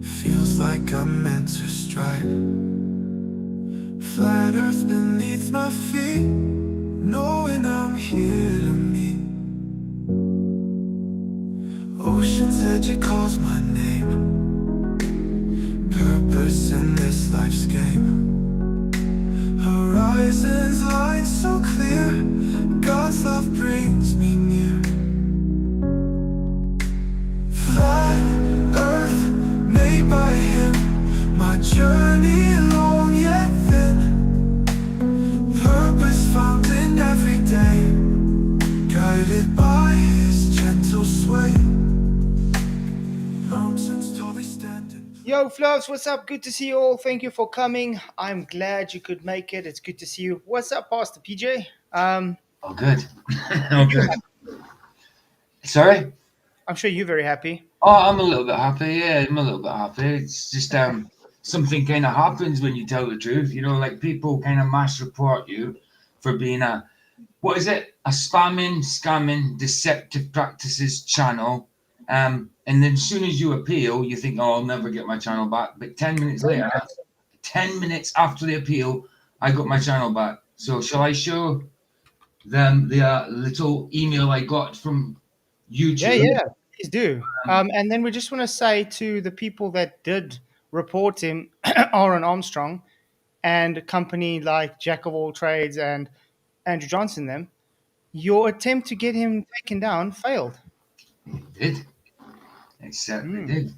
Feels like I'm meant to strike. Flat earth beneath my feet, knowing I'm here to meet. Ocean's edge, it calls my name. Purpose in this life's game. Horizons line so clear, God's love brings me near. Flat earth made by him, my journey long yet thin. Purpose found in every day, guided by his gentle sway. Mountains tall they stand in. Yo, Flavs, what's up? Good to see you all. Thank you for coming. I'm glad you could make it. It's good to see you. What's up, Pastor PJ? Oh, good. Oh, good. Sorry? I'm sure you're very happy. Oh, I'm a little bit happy. Yeah, I'm a little bit happy. It's just something kind of happens when you tell the truth. You know, like people kind of mass report you for being a scamming, deceptive practices channel. And then as soon as you appeal, you think, oh, I'll never get my channel back. But 10 minutes later, 10 minutes after the appeal, I got my channel back. So shall I show them the little email I got from YouTube? Yeah, please do. And then we just want to say to the people that did report him, Aaron Armstrong, and a company like Jack of All Trades and Andrew Johnson, them, your attempt to get him taken down failed. It certainly did.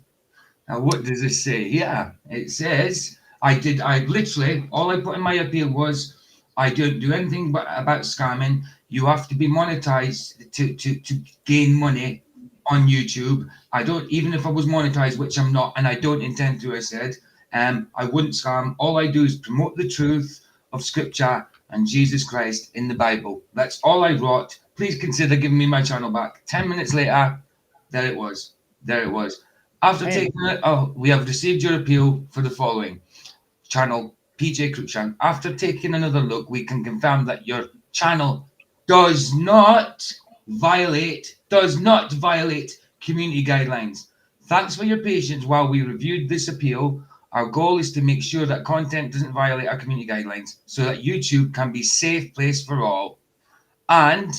Now, what does it say? Yeah, it says I literally, all I put in my appeal was I don't do anything but about scamming. You have to be monetized to gain money on YouTube. I don't, even if I was monetized, which I'm not, and I don't intend to, I said, I wouldn't scam. All I do is promote the truth of Scripture and Jesus Christ in the Bible. That's all I wrote. Please consider giving me my channel back. 10 minutes later, there it was. There it was. After taking it, we have received your appeal for the following. Channel PJ Cruikshank. After taking another look, we can confirm that your channel does not violate community guidelines. Thanks for your patience while we reviewed this appeal. Our goal is to make sure that content doesn't violate our community guidelines so that YouTube can be a safe place for all. And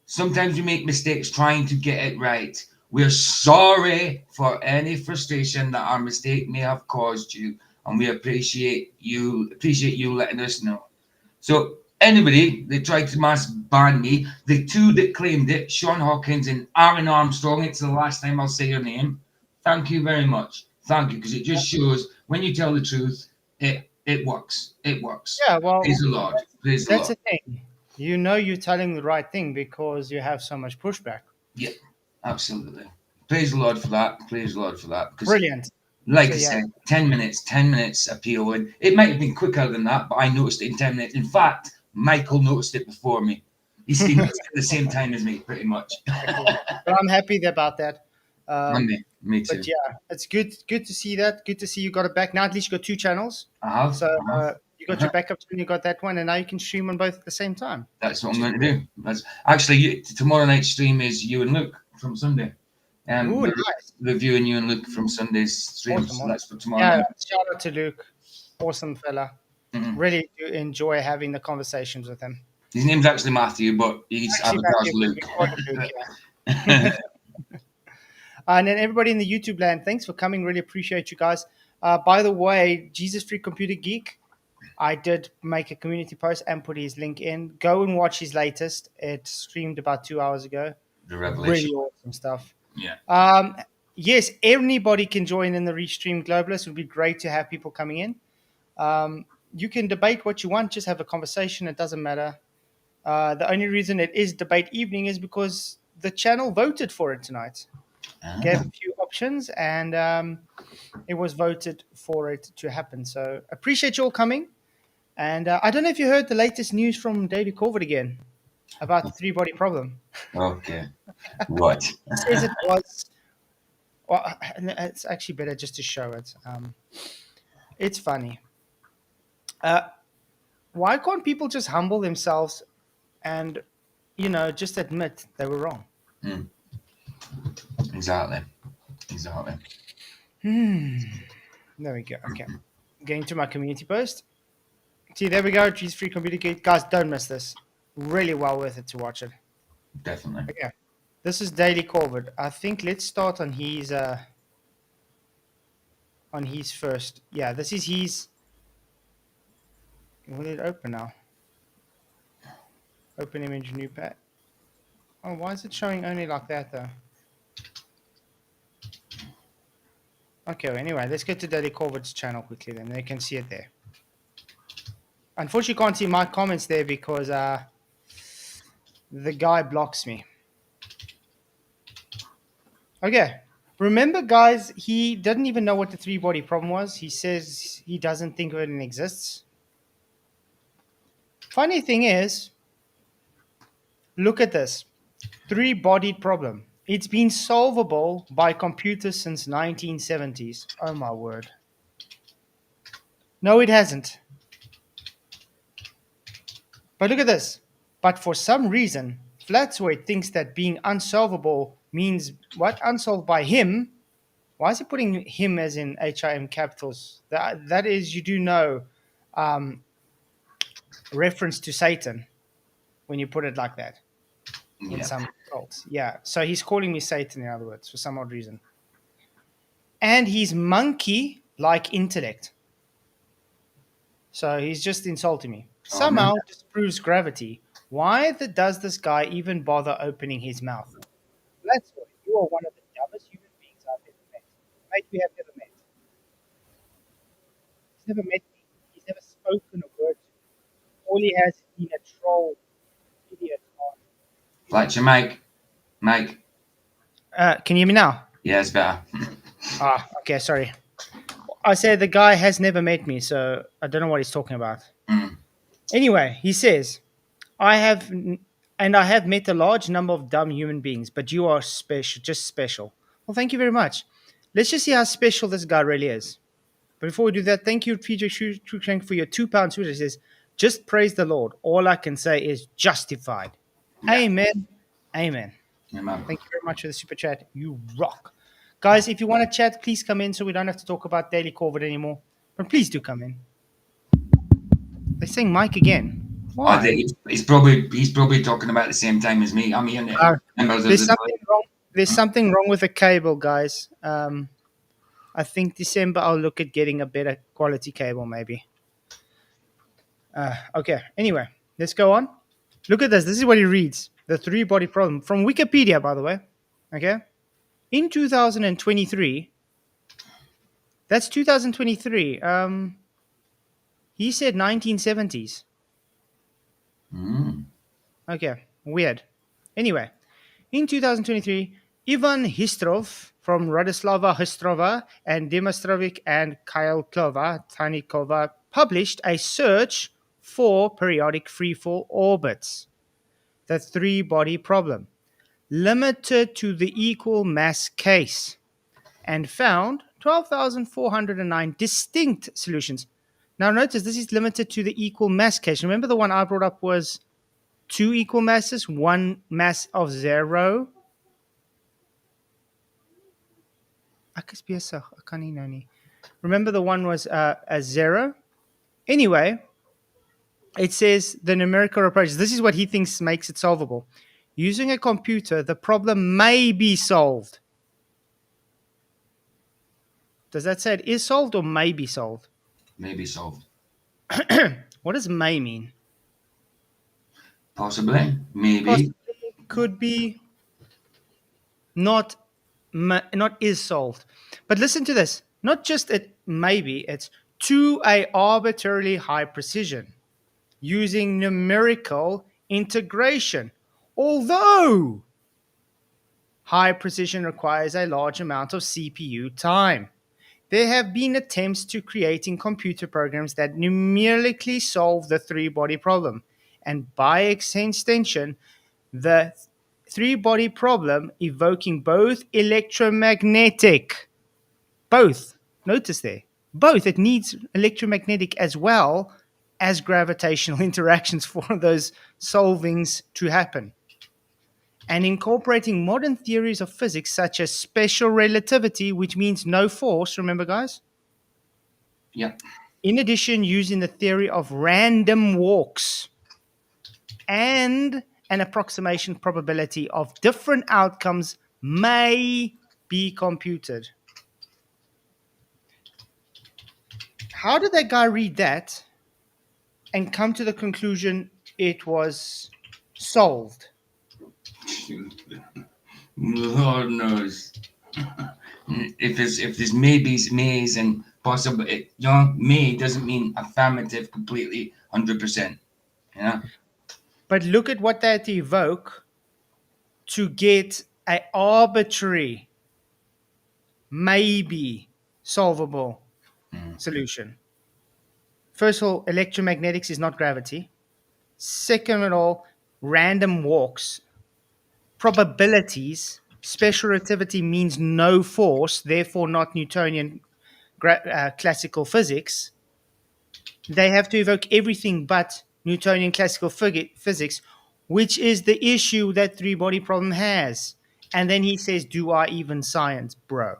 sometimes we make mistakes trying to get it right. We're sorry for any frustration that our mistake may have caused you, and we appreciate you letting us know. So anybody that tried to mass ban me, the two that claimed it, Sean Hawkins and Aaron Armstrong, it's the last time I'll say your name. Thank you very much. Thank you, because it just shows when you tell the truth, it works. It works. Yeah, well, praise the Lord. Praise the that's Lord. the thing. You know you're telling the right thing because you have so much pushback. Yeah, absolutely. Praise the Lord for that. Praise the Lord for that. Because Brilliant. like I said, 10 minutes appeal. And it might have been quicker than that, but I noticed it in 10 minutes. In fact, Michael noticed it before me. He's seen it at the same time as me, pretty much. But I'm happy about that. Me too. But yeah, it's good to see that. Good to see you got it back. Now at least you got two channels. So you got your backup and you got that one, and now you can stream on both at the same time. That's what I'm going to do. That's actually tomorrow night's stream is you and Luke from Sunday. Ooh, nice. Reviewing you and Luke from Sunday's stream. Awesome. So that's for tomorrow Yeah, night. shout out to Luke. Awesome fella. Really do enjoy having the conversations with him. His name's actually Matthew, but he's advertised Luke. And then everybody in the YouTube land, thanks for coming. Really appreciate you guys. By the way, Jesus Free Computer Geek, I did make a community post and put his link in. Go and watch his latest. It streamed about 2 hours ago. The Revelation. Really awesome stuff. Yeah. Yes, anybody can join in the Restream Globalist. It would be great to have people coming in. You can debate what you want. Just have a conversation. It doesn't matter. The only reason it is debate evening is because the channel voted for it tonight. Gave a few options, and it was voted for it to happen. So appreciate you all coming. And I don't know if you heard the latest news from David Corvett again about the three-body problem. Okay. What? He says it was... Well, it's actually better just to show it. It's funny. Why can't people just humble themselves and, just admit they were wrong? Exactly. Exactly. There we go. Okay. Going to my community post. See, there we go. Cheese free computer kit. Guys, don't miss this. Really well worth it to watch it. Definitely. Okay. This is Daily Corbett. I think let's start on his first. Yeah, this is his. Will it open now? Open image, new pad. Oh, why is it showing only like that though? Okay, well, anyway, let's get to Daily Corbett's channel quickly then. They can see it there. Unfortunately, you can't see my comments there because the guy blocks me. Okay. Remember, guys, he didn't even know what the three-body problem was. He says he doesn't think of it and exists. Funny thing is, look at this. Three-bodied problem. It's been solvable by computers since 1970s. Oh, my word. No, it hasn't. But look at this. But for some reason, Flatzoid thinks that being unsolvable means what? Unsolved by him. Why is he putting him as in HIM capitals? That is, you do know, reference to Satan when you put it like that in Yeah. some cults. Yeah. So he's calling me Satan, in other words, for some odd reason. And he's monkey-like intellect. So he's just insulting me. Somehow disproves gravity. Why does this guy even bother opening his mouth? That's what you are one of the dumbest human beings I've ever met. Mate, we have never met. He's never met me. He's never spoken a word to me. All he has is been a troll idiot on. Fletcher, Mike. Mike. Can you hear me now? Yeah, it's better. Okay, sorry. I said the guy has never met me, so I don't know what he's talking about. Anyway, he says, I have met a large number of dumb human beings, but you are special, just special. Well, thank you very much. Let's just see how special this guy really is. But before we do that, thank you, PJ Shukshank, for your £2 Twitter. It says, just praise the Lord. All I can say is justified. Yeah. Amen. Amen. Amen. Thank you very much for the super chat. You rock. Guys, if you want to chat, please come in so we don't have to talk about Daily Corvid anymore. But please do come in. They're saying Mike again. Why? He's probably talking about the same time as me. I'm hearing it. There's something wrong with the cable, guys. I think December I'll look at getting a better quality cable, maybe. Okay. Anyway, let's go on. Look at this. This is what he reads. The three-body problem from Wikipedia, by the way. Okay. In 2023, that's 2023. He said 1970s. Okay, weird. Anyway, in 2023, Ivan Histrov from Radislava Histrova and Demostrovic and Kylkova Tanikova published a search for periodic freefall orbits, the three-body problem, limited to the equal mass case, and found 12,409 distinct solutions. Now notice this is limited to the equal mass case. Remember the one I brought up was two equal masses, one mass of zero. Remember the one was a zero? Anyway, it says the numerical approach. This is what he thinks makes it solvable. Using a computer, the problem may be solved. Does that say it is solved or may be solved? May be solved. What does may mean? Possibly. Maybe. Possibly, could be, not is solved. But listen to this. Not just it maybe, it's to a arbitrarily high precision using numerical integration. Although high precision requires a large amount of CPU time. There have been attempts to creating computer programs that numerically solve the three-body problem, and by extension, the three-body problem evoking both electromagnetic, both, notice there, both, it needs electromagnetic as well as gravitational interactions for those solvings to happen. and incorporating modern theories of physics such as special relativity, which means no force, remember, guys? Yeah. In addition, using the theory of random walks and an approximation probability of different outcomes may be computed. How did that guy read that and come to the conclusion it was solved? Lord knows. If there's maybes, mays, and possible, may doesn't mean affirmative completely 100%. Yeah. But look at what they had to evoke to get an arbitrary, maybe solvable solution. First of all, electromagnetics is not gravity. Second of all, random walks, probabilities, special relativity means no force, therefore not Newtonian classical physics. They have to evoke everything but Newtonian classical physics, which is the issue that three-body problem has. And then he says, do I even science, bro?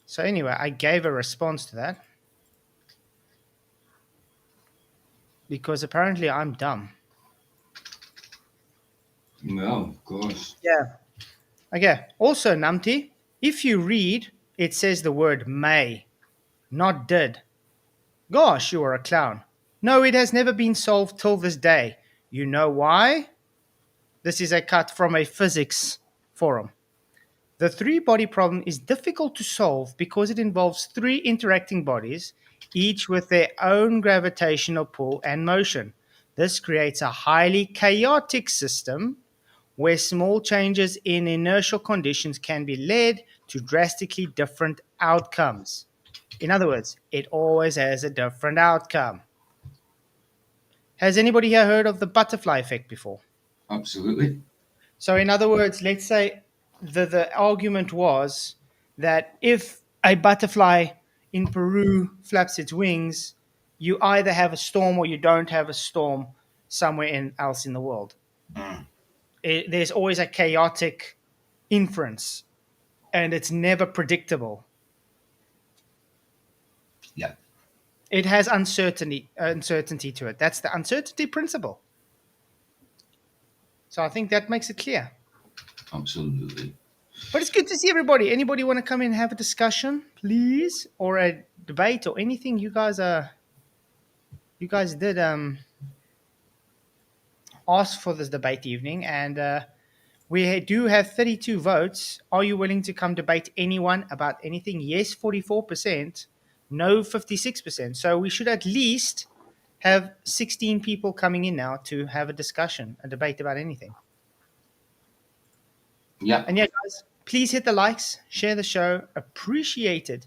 So anyway, I gave a response to that because apparently I'm dumb. Well, of course. Yeah. Okay. Also, Numpty, if you read, it says the word may, not did. Gosh, you are a clown. No, it has never been solved till this day. You know why? This is a cut from a physics forum. The three-body problem is difficult to solve because it involves three interacting bodies, each with their own gravitational pull and motion. This creates a highly chaotic system where small changes in inertial conditions can be led to drastically different outcomes. In other words, it always has a different outcome. Has anybody here heard of the butterfly effect before? Absolutely. So, in other words, let's say the argument was that if a butterfly in Peru flaps its wings, you either have a storm or you don't have a storm somewhere else in the world. There's always a chaotic inference, and it's never predictable. Yeah. It has uncertainty to it. That's the uncertainty principle. So I think that makes it clear. Absolutely. But it's good to see everybody. Anybody want to come in and have a discussion, please, or a debate or anything? You guys did ask for this debate evening, and we do have 32 votes. Are you willing to come debate anyone about anything? Yes, 44%. No, 56%. So we should at least have 16 people coming in now to have a discussion, a debate about anything. Yeah. And yeah, guys, please hit the likes, share the show. Appreciated.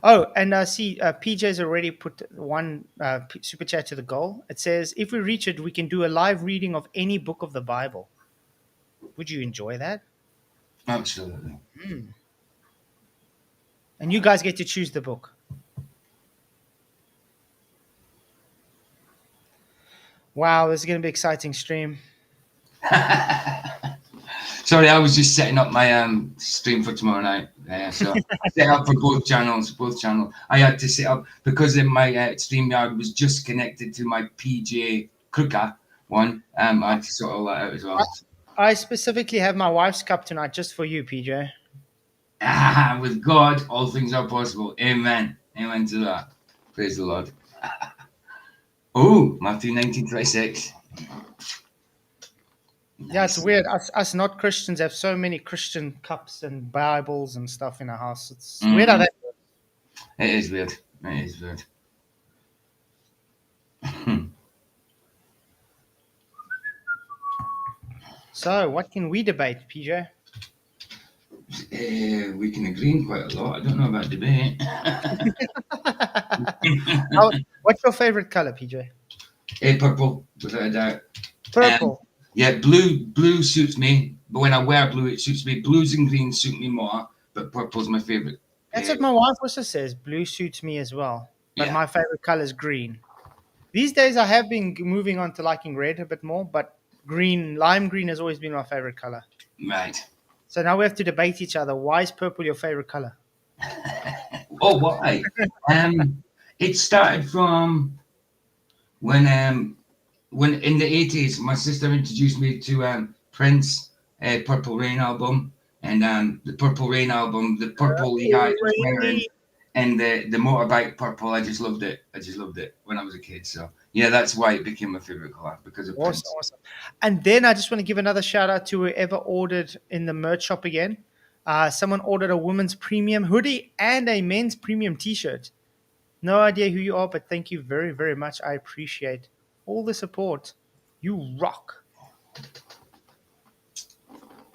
Oh, and see, PJ's already put one super chat to the goal. It says, if we reach it, we can do a live reading of any book of the Bible. Would you enjoy that? Absolutely. And you guys get to choose the book. Wow, this is going to be an exciting stream. Sorry, I was just setting up my stream for tomorrow night. So I set up for both channels. I had to set up because my StreamYard was just connected to my PJ Kruka one. I had to sort all that out as well. I specifically have my wife's cup tonight just for you, PJ. With God, all things are possible. Amen. Amen to that. Praise the Lord. Oh, Matthew 19:26. Yeah, it's weird. Us not Christians have so many Christian cups and Bibles and stuff in our house. It's weird how that works. It is weird. It is weird. So, what can we debate, PJ? We can agree on quite a lot. I don't know about debate. What's your favorite color, PJ? Purple, without a doubt. Purple. Yeah, blue suits me. But when I wear blue, it suits me. Blues and greens suit me more. But purple's my favorite. That's what my wife also says. Blue suits me as well. But Yeah. my favorite color is green. These days, I have been moving on to liking red a bit more, but lime green has always been my favorite color. Right. So now we have to debate each other. Why is purple your favorite color? Oh, why? It started from when in the 80s, my sister introduced me to Prince, Purple Rain album, and the Purple Rain album, the purple he had was wearing, and the motorbike purple. I just loved it. I just loved it when I was a kid. So yeah, that's why it became my favorite color because of Awesome, Prince. awesome. And then I just want to give another shout out to whoever ordered in the merch shop again. Someone ordered a women's premium hoodie and a men's premium t-shirt. No idea who you are, but thank you very, very much. I appreciate all the support. You rock.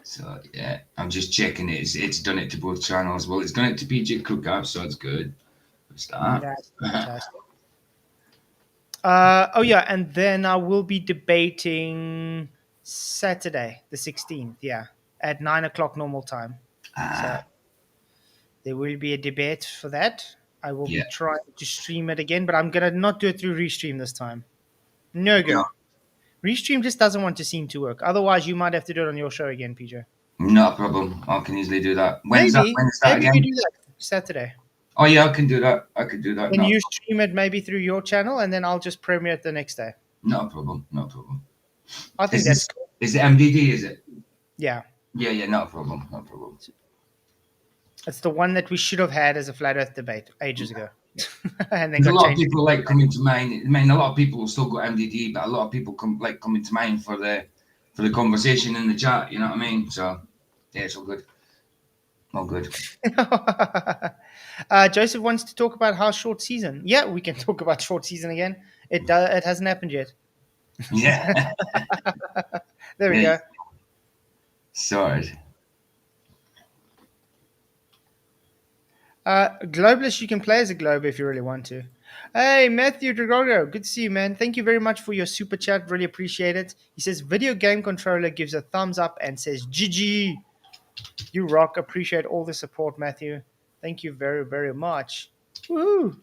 So yeah, I'm just checking it. It's done it to both channels. Well, it's done it to PJ Cook, so it's good. What's that? That's fantastic. Oh yeah, and then I will be debating Saturday, the 16th. Yeah, at 9 o'clock normal time. So Ah, there will be a debate for that. I will be yeah. trying to stream it again, but I'm gonna not do it through Restream this time. No No, go. Restream just doesn't want to seem to work. Otherwise, you might have to do it on your show again, PJ. not a problem. I can easily do that. When's that? Maybe, When's that maybe we again? do that Saturday. Oh yeah, I can do that. I could do that. Then Not you stream it maybe through your channel, and then I'll just premiere it the next day. not a problem. Not a problem. I Is think that's this cool. is it MDD? Is it? Yeah, Yeah, yeah. Not a problem. Not a problem. it's the one that we should have had as a flat Earth debate ages ago, and then There's a got lot of changed. people like coming to mind. I mean, a lot of people will still got MDD, but a lot of people coming to mind for the conversation in the chat. You know what I mean? So yeah, it's all good. All good. Joseph wants to talk about how short season. Yeah, we can talk about short season again. It hasn't happened yet. Yeah. There we Yeah. go. Sorted. Globalist, you can play as a globe if you really want to. Hey, Matthew Dragogo, good to see you, man. Thank you very much for your super chat. Really appreciate it. He says, video game controller gives a thumbs up and says, GG. You rock. Appreciate all the support, Matthew. Thank you very, very much. Woohoo.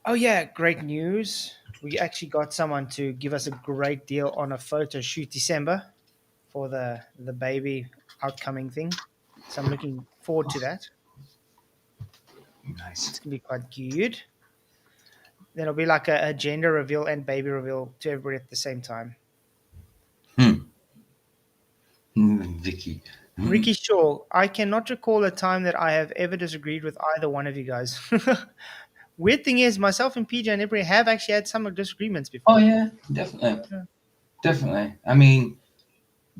Oh, yeah, great news. We actually got someone to give us a great deal on a photo shoot December for the baby outcoming thing. So I'm looking forward to that. Nice. It's going to be quite good. Then it'll be like a gender reveal and baby reveal to everybody at the same time. Vicky. Ricky Shaw, I cannot recall a time that I have ever disagreed with either one of you guys. Weird thing is, myself and PJ and everybody have actually had some disagreements before. Oh yeah, definitely. Definitely. I mean,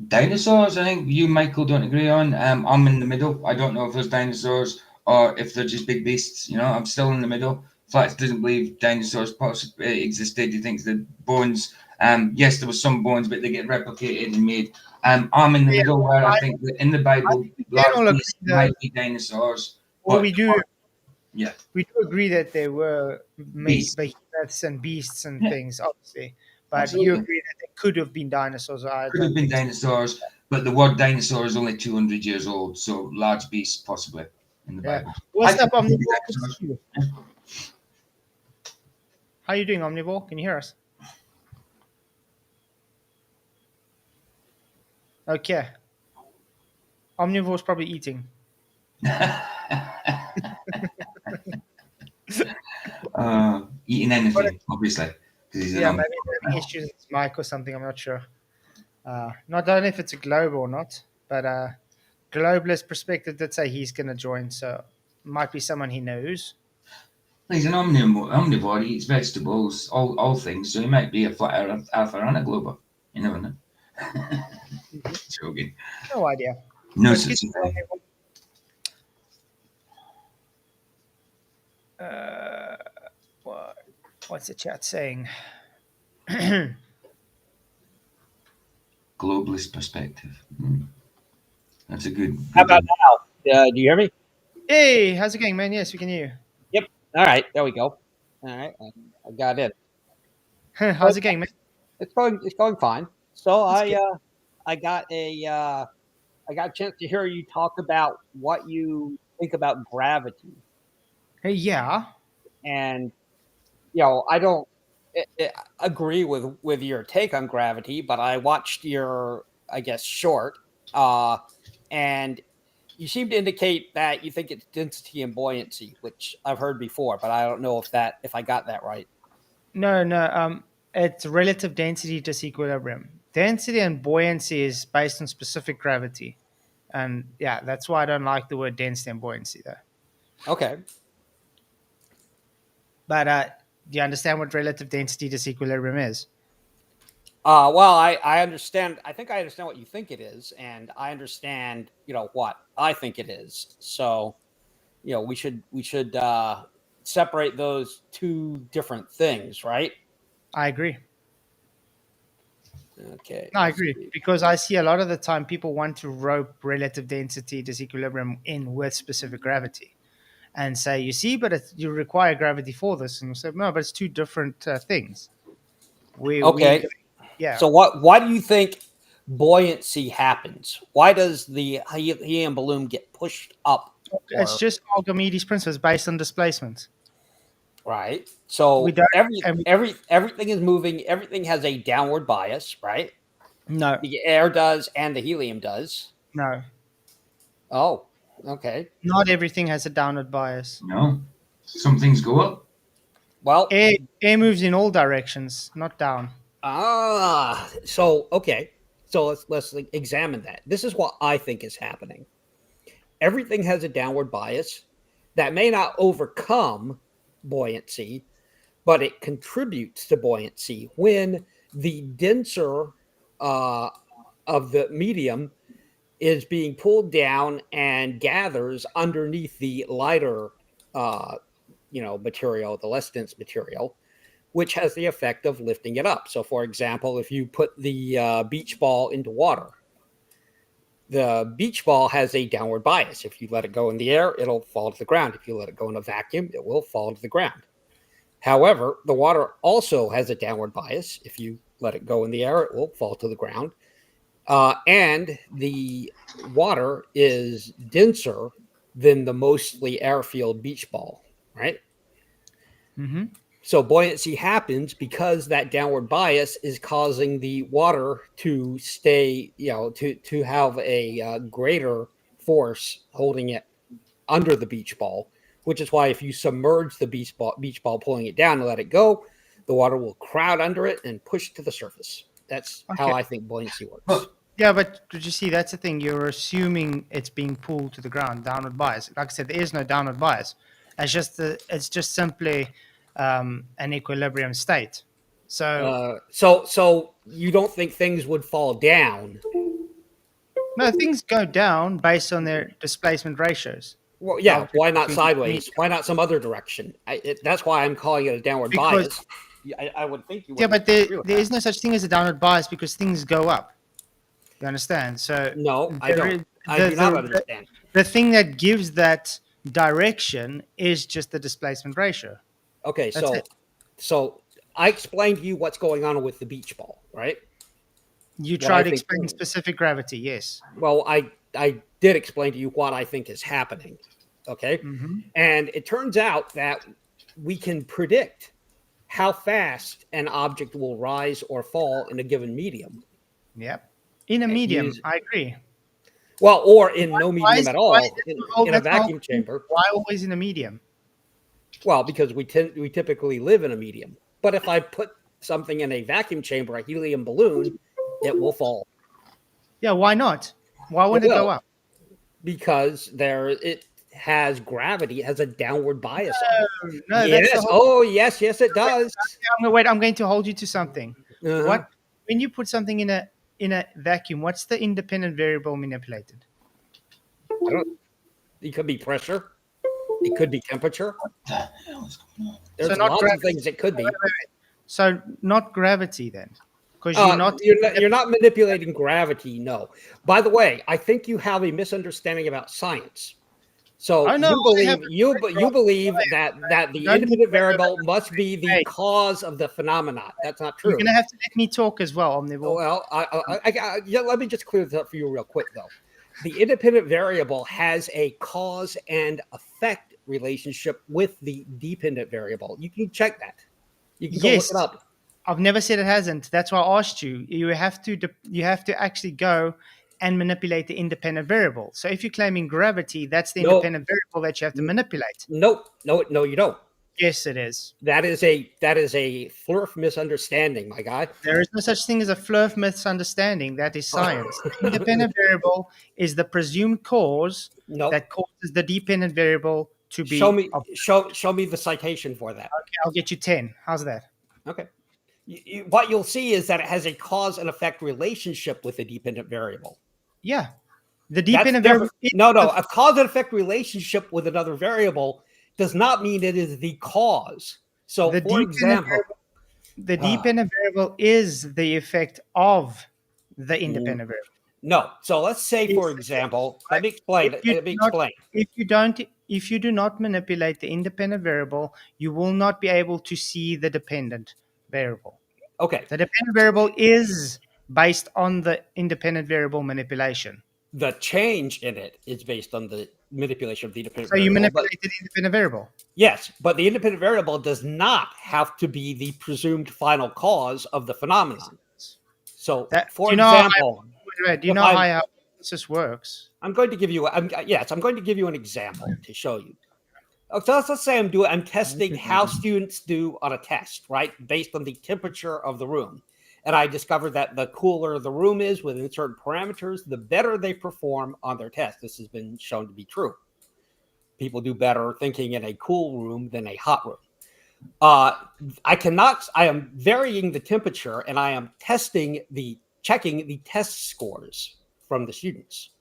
dinosaurs, I think you, Michael, don't agree on. I'm in the middle. I don't know if there's dinosaurs or if they're just big beasts. You know, I'm still in the middle. Flats doesn't believe dinosaurs possibly existed. He thinks the bones. Yes, there was some bones, but they get replicated and made. I'm in the Yeah, middle well, where I think that in the I Bible, think we can large all agree beasts that, might be dinosaurs, well, but yeah, we do agree that there were made beasts. behemoths and beasts and Yeah, things, obviously. But you absolutely. agree that there could have been dinosaurs. I Could have don't been think so. dinosaurs, but the word dinosaur is only 200 years old, so large beasts possibly in the Yeah. Bible. I What's think up, it could be Omnivore? Good to dinosaurs. see you. How you doing, Omnivore? Can you hear us? Okay. Omnivore's probably eating. Eating anything, obviously, because he's an Yeah, omnivore. maybe he's having issues with his mic or something. I'm not sure. Not don't know if it's a globe or not, but globalist perspective did say he's going to join, so might be someone he knows. He's an omnivore. He eats vegetables, all things. So he might be a flat earther and a glober. You never know. Mhm. Joking. No idea. No But good such to a see thing. Omnivore. What's the chat saying? Globalist perspective. That's a good. How good about now? Do you hear me? Hey, how's it going, man? Yes, we can hear Yep. All right. There we go. All right. I got in. you. How's it going, man? It's going fine. So That's good. I got a chance to hear you talk about what you think about gravity, Hey, yeah. and I don't agree with your take on gravity, but I watched your, I guess, short, and you seem to indicate that you think it's density and buoyancy, which I've heard before, but I don't know if I got that right. No. It's relative density disequilibrium. Density and buoyancy is based on specific gravity, and yeah, that's why I don't like the word density and buoyancy though. Okay. But do you understand what relative density disequilibrium is? Well, I understand. I think I understand what you think it is, and I understand, what I think it is. So, we should separate those two different things, right? I agree. Okay. No, I Let's agree see. because I see a lot of the time people want to rope relative density disequilibrium in with specific gravity and say, you see, but you require gravity for this, and we say, no, but it's two different things. We Okay. yeah. So, why do you think buoyancy happens? Why does the helium balloon get pushed up? It's Or just Archimedes' principles based on displacement. right. We So don't. And we, everything is moving. Everything has a downward bias, right? no, The air does, and the helium does. no, Oh, okay. not everything has a downward bias. No. Some things go up. Well, Air moves in all directions, not down. so okay. So let's examine that. This is what I think is happening. Everything has a downward bias that may not overcome buoyancy, but it contributes to buoyancy when the denser uh, of the medium is being pulled down and gathers underneath the lighter, uh, material, the less dense material, which has the effect of lifting it up. So, for example, if you put the beach ball into water, the beach ball has a downward bias. If you let it go in the air, it'll fall to the ground. If you let it go in a vacuum, it will fall to the ground. However, the water also has a downward bias. If you let it go in the air, it will fall to the ground. And the water is denser than the mostly air-filled beach ball, right? Mm-hmm. So buoyancy happens because that downward bias is causing the water to stay, to have a greater force holding it under the beach ball, which is why if you submerge the beach ball, pulling it down and let it go, the water will crowd under it and push to the surface. That's how Okay. I think buoyancy works. Well, Yeah, but did you see? That's the thing. You're assuming it's being pulled to the ground, downward bias. Like I said, there is no downward bias. It's just simply an equilibrium state. So So you don't think things would fall down? no, things go down based on their displacement ratios. Well, The yeah. object Why not between the sideways? medium. Why not some other direction? That's why I'm calling it a downward Because bias. I would think you would. yeah, but agree with there that. is no such thing as a downward bias because things go up. You understand? So No, I there don't. is- I do not understand. the thing that gives that direction is just the displacement ratio. Okay, That's so it. so I explained to you what's going on with the beach ball, right? You What I try to think. explain specific gravity, yes. Well, I did explain to you what I think is happening. Okay, Mm-hmm. and it turns out that we can predict how fast an object will rise or fall in a given medium. Yep. In a And medium, use I agree. well, or in no medium at Why all, in a that's my whole vacuum thing. chamber. Why always in a medium? Well, because we typically live in a medium. But if I put something in a vacuum chamber, a helium balloon, it will fall. Yeah, why not? Why It wouldn't it go will, up? because it has gravity, it has a downward bias on it. No, that's the Yes. whole. Oh, yes, it does. I'm going to hold you to something. Uh-huh. What when you put something in a vacuum? What's the independent variable manipulated? I don't. It could be pressure. It could be temperature. the hell is going on? There's So not lots of gravity. things it could be. So not gravity then, because you're not. You're not manipulating gravity. No. By the way, I think you have a misunderstanding about science. So I know, I have you believe that the Don't- independent variable must be the Hey. cause of the phenomenon. That's not You're true. gonna have to let me talk as well, Omnivore. Well, yeah, let me just clear this up for you real quick, though. The independent variable has a cause and effect relationship with the dependent variable. You can check that. You can go look Yes. it up. I've never said it hasn't. That's why I asked you. You have to actually go and manipulate the independent variable. So if you're claiming gravity, that's the No. independent variable that you have to manipulate. No, you don't. Yes, it is. That is a flurf misunderstanding, my guy. There is no such thing as a flurf misunderstanding. That is science. The independent variable is the presumed cause No. that causes the dependent variable to be. Show me the citation for that. Okay, I'll get you 10. How's that? Okay. What you'll see is that it has a cause and effect relationship with the dependent variable. Yeah. The That's dependent variable. different. No. A cause and effect relationship with another variable does not mean it is the cause. So, for example, the dependent variable is the effect of the independent variable. No. So let's say, for example, let me explain. If you do not manipulate the independent variable, you will not be able to see the dependent variable. Okay. The dependent variable is based on the independent variable manipulation. The change in it is based on the manipulation of the independent variable. So you manipulate the independent variable. Yes, but the independent variable does not have to be the presumed final cause of the phenomenon. So, for example, do you know how hypothesis works? I'm going to give you an example to show you. So let's say I'm testing how students do on a test, right, based on the temperature of the room. And I discovered that the cooler the room is within certain parameters, the better they perform on their test. This has been shown to be true. People do better thinking in a cool room than a hot room. I am varying the temperature, and I am checking the test scores from the students.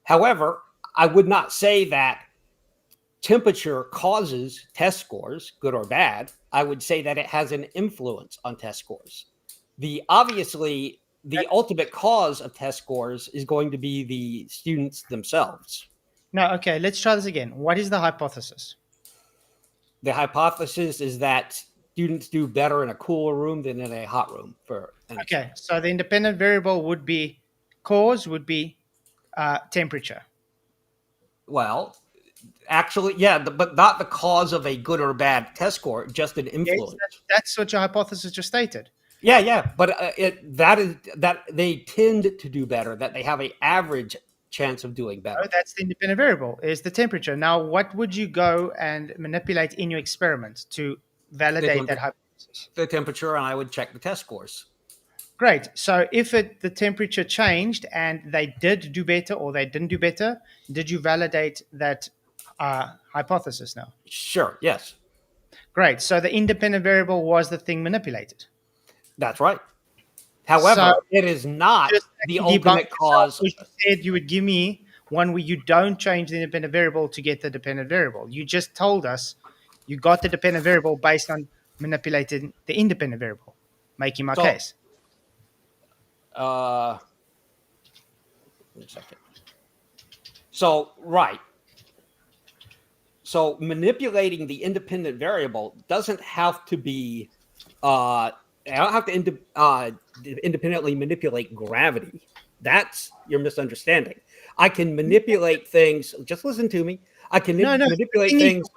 However, I would not say that temperature causes test scores, good or bad. I would say that it has an influence on test scores. The ultimate cause of test scores is going to be the students themselves. No, okay, let's try this again. What is the hypothesis? The hypothesis is that students do better in a cooler room than in a hot room. Okay, so the independent variable would be temperature. Well, actually, yeah, but not the cause of a good or bad test score, just an influence. Yes, that's what your hypothesis just stated. Yeah, but that they tend to do better, that they have an average chance of doing better. Oh, that's the independent variable, is the temperature. Now, what would you go and manipulate in your experiment to validate that hypothesis? The temperature, and I would check the test scores. Great. So if the temperature changed and they did do better or they didn't do better, did you validate that hypothesis now? Sure, yes. Great. So the independent variable was the thing manipulated. That's right. However, it is not the ultimate cause. You said you would give me one where you don't change the independent variable to get the dependent variable. You just told us you got the dependent variable based on manipulating the independent variable, making my case. Wait a second. So, right. So manipulating the independent variable doesn't have to be I don't have to independently manipulate gravity. That's your misunderstanding. I can manipulate things. Just listen to me. I can manipulate things.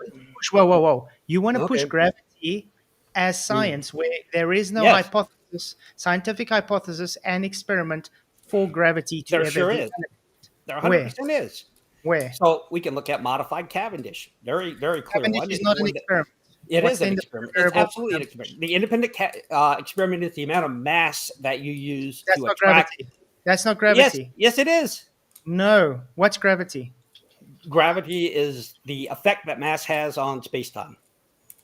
Whoa. You want to push gravity as science where there is no hypothesis, scientific hypothesis and experiment for gravity to There sure is. There 100% is. Where? So we can look at modified Cavendish. Very, very clear. Cavendish is not an experiment. It is an experiment. It's absolutely an experiment. The independent experiment is the amount of mass that you use to attract. Gravity. That's not gravity. Yes, it is. No. What's gravity? Gravity is the effect that mass has on space-time.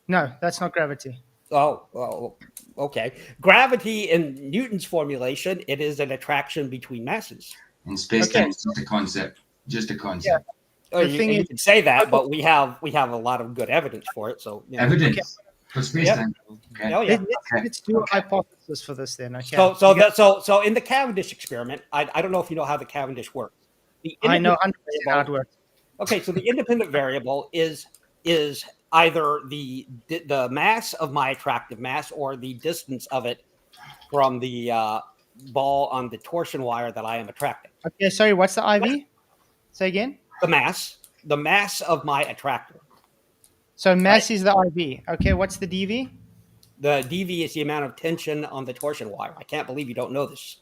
No, that's not gravity. Oh, okay. Gravity in Newton's formulation, it is an attraction between masses. In space-time, it's just a concept. Just a concept. Yeah. You can say that, but we have a lot of good evidence for it. So evidence for space-time. Okay. Oh, yeah. Let's do a hypothesis for this then. Okay. So in the Cavendish experiment, I don't know if you know how the Cavendish works. I know 100% how it works. Okay, so the independent variable is either the mass of my attractive mass or the distance of it from the ball on the torsion wire that I am attracting. Okay, sorry, what's the IV? Say again? The mass of my attractor. So mass is the IV. Okay, what's the DV? The dV is the amount of tension on the torsion wire. I can't believe you don't know this.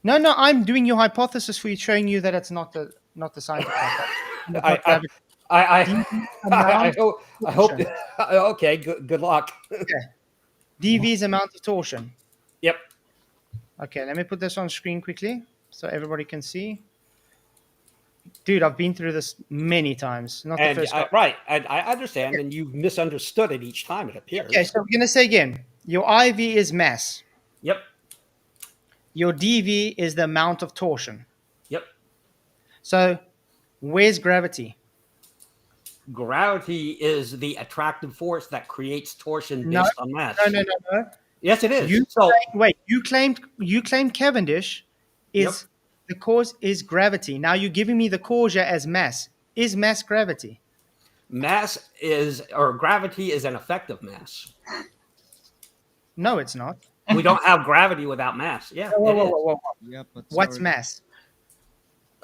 No, I'm doing your hypothesis for you, showing you that it's not the scientific hypothesis. It's I, not gravity. I, dV I amount hope. of torsion. Okay. Good luck. dV is amount of torsion. Yep. Okay, let me put this on screen quickly so everybody can see. Dude, I've been through this many times. Not the first time. Right. I understand, and you've misunderstood it each time, it appears. Okay, so we're going to say again. Your IV is mass. Yep. Your dV is the amount of torsion. Yep. So where's gravity? Gravity is the attractive force that creates torsion No, based on mass. No. Yes, it is. You claimed Cavendish is the cause is gravity. Now you're giving me the causa as mass. Is mass gravity? Gravity is an effect of mass. No, it's not. We don't have gravity without mass. Yeah. Whoa. Yeah, but What's sorry. mass?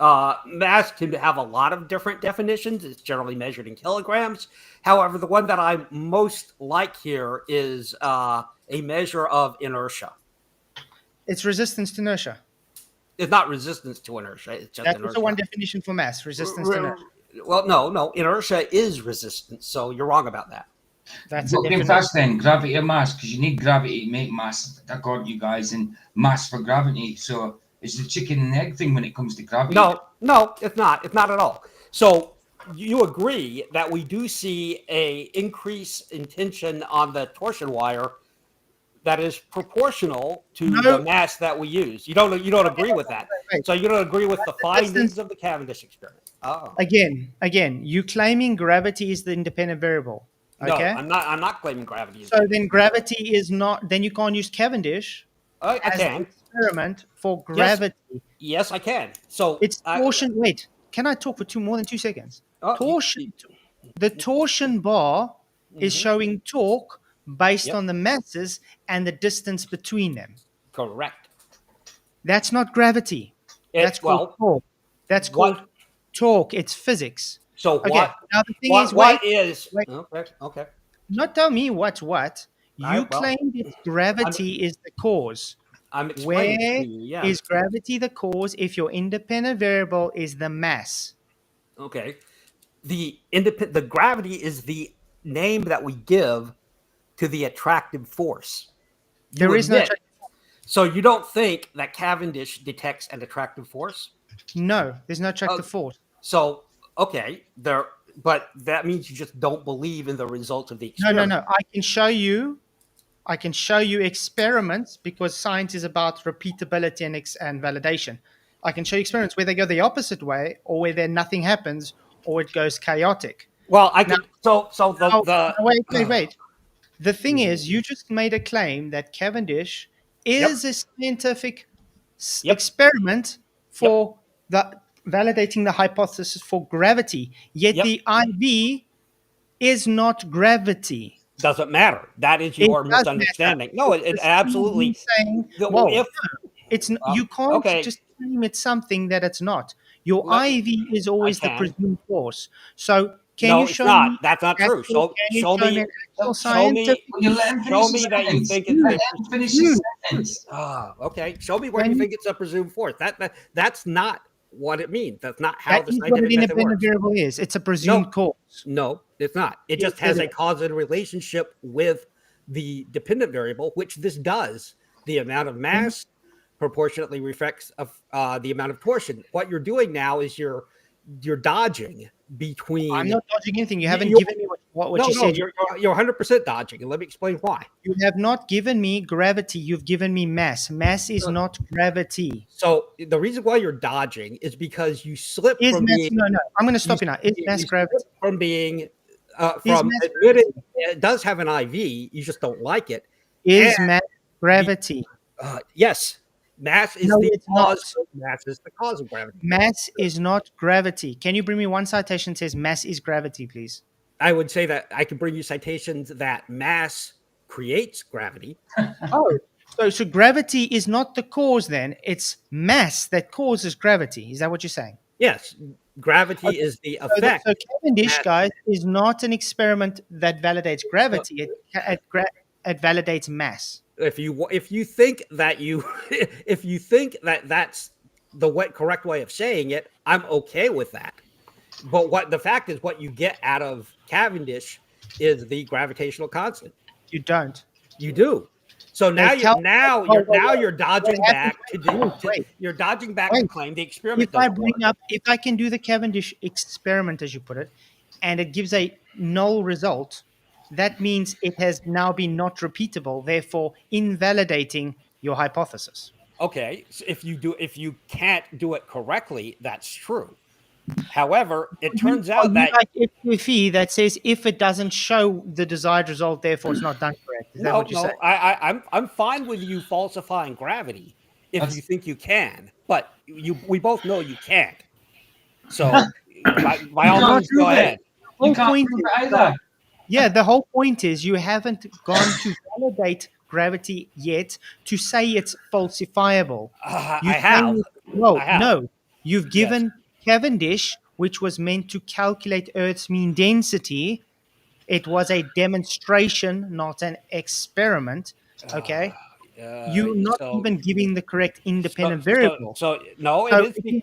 Mass can have a lot of different definitions. It's generally measured in kilograms. However, the one that I most like here is a measure of inertia. It's resistance to inertia. It's not resistance to inertia. It's just That's inertia. also one definition for mass, resistance to inertia. Well, no. Inertia is resistance. So you're wrong about that. That's a Looking definition. fast then, gravity or mass, because you need gravity to make mass, according to you guys, and mass for gravity. So it's the chicken and egg thing when it comes to gravity. No, it's not. It's not at all. So you agree that we do see a increase in tension on the torsion wire that is proportional to the mass that we use. You don't agree with that. Right. So you don't agree with the findings of the Cavendish experiment. Oh. Again, you claiming gravity is the independent variable. Okay. No, I'm not claiming gravity. So then gravity is not. Then you can't use Cavendish I as can. an experiment for gravity. Yes, I can. So It's torsion. Wait, can I talk for more than 2 seconds? Torsion. The torsion bar is showing torque based on the masses and the distance between them. Correct. That's not gravity. That's called torque. That's called torque. It's physics. So Okay. what? Now the thing is, wait. Okay. Not tell me what's what. You Right, well, claim that gravity is the cause. I'm explaining Where to you. Yeah. is gravity the cause if your independent variable is the mass? Okay. The gravity is the name that we give to the attractive force. There is no admit- So you don't think that Cavendish detects an attractive force? No, there's no attractive force. So okay, but that means you just don't believe in the results of the experiment. No. I can show you experiments because science is about repeatability and validation. I can show you experiments where they go the opposite way, or where there nothing happens, or it goes chaotic. Well, I can. Wait. The thing is, you just made a claim that Cavendish is a scientific experiment for validating the hypothesis for gravity. Yet the IV is not gravity. Doesn't matter. That is your misunderstanding. No, it absolutely. Saying, you can't just claim it's something that it's not. Your IV is always the presumed force. So can you show me? That's not true. Show me that you think it's finish the sentence. Okay. Show me where you think it's a presumed force. That's not what it means. That's not how That the is what an scientific method independent works. variable is. It's a presumed cause. No, it's not. It just has a causal relationship with the dependent variable, which this does. The amount of mass proportionately reflects the amount of torsion. What you're doing now is you're dodging between. I'm not dodging anything. You haven't given me what you said. You're 100% dodging, and let me explain why. You have not given me gravity. You've given me mass. Mass is not gravity. So the reason why you're dodging is because you slip from being. No. I'm going to stop you now. Is mass gravity? From being from admitting it does have an IV, you just don't like it. Is mass gravity? Yes. Mass is the cause. Mass is the cause of gravity. Mass is not gravity. Can you bring me one citation that says mass is gravity, please? I would say that I can bring you citations that mass creates gravity. So gravity is not the cause then. It's mass that causes gravity. Is that what you're saying? Yes. Gravity is the effect. So Cavendish, guys, is not an experiment that validates gravity. it validates mass. If you think that you if you think that that's the correct way of saying it, I'm okay with that. But what the fact is, what you get out of Cavendish is the gravitational constant. You don't. You do. So now They you're dodging back you're dodging back to wait. claim the experiment doesn't work. If I can do the Cavendish experiment, as you put it, and it gives a null result, that means it has now been not repeatable, therefore invalidating your hypothesis. Okay, so if you can't do it correctly, that's true. However, it turns out that like if that says if it doesn't show the desired result, therefore it's not done correct. Is that what you say? I'm fine with you falsifying gravity if you think you can, but we both know you can't. So by all means, go ahead. You can't prove it either. Yeah, the whole point is you haven't gone to validate gravity yet to say it's falsifiable. I have. No. You've given Cavendish, which was meant to calculate Earth's mean density. It was a demonstration, not an experiment. Okay. You're not even giving the correct independent variable. No, it is.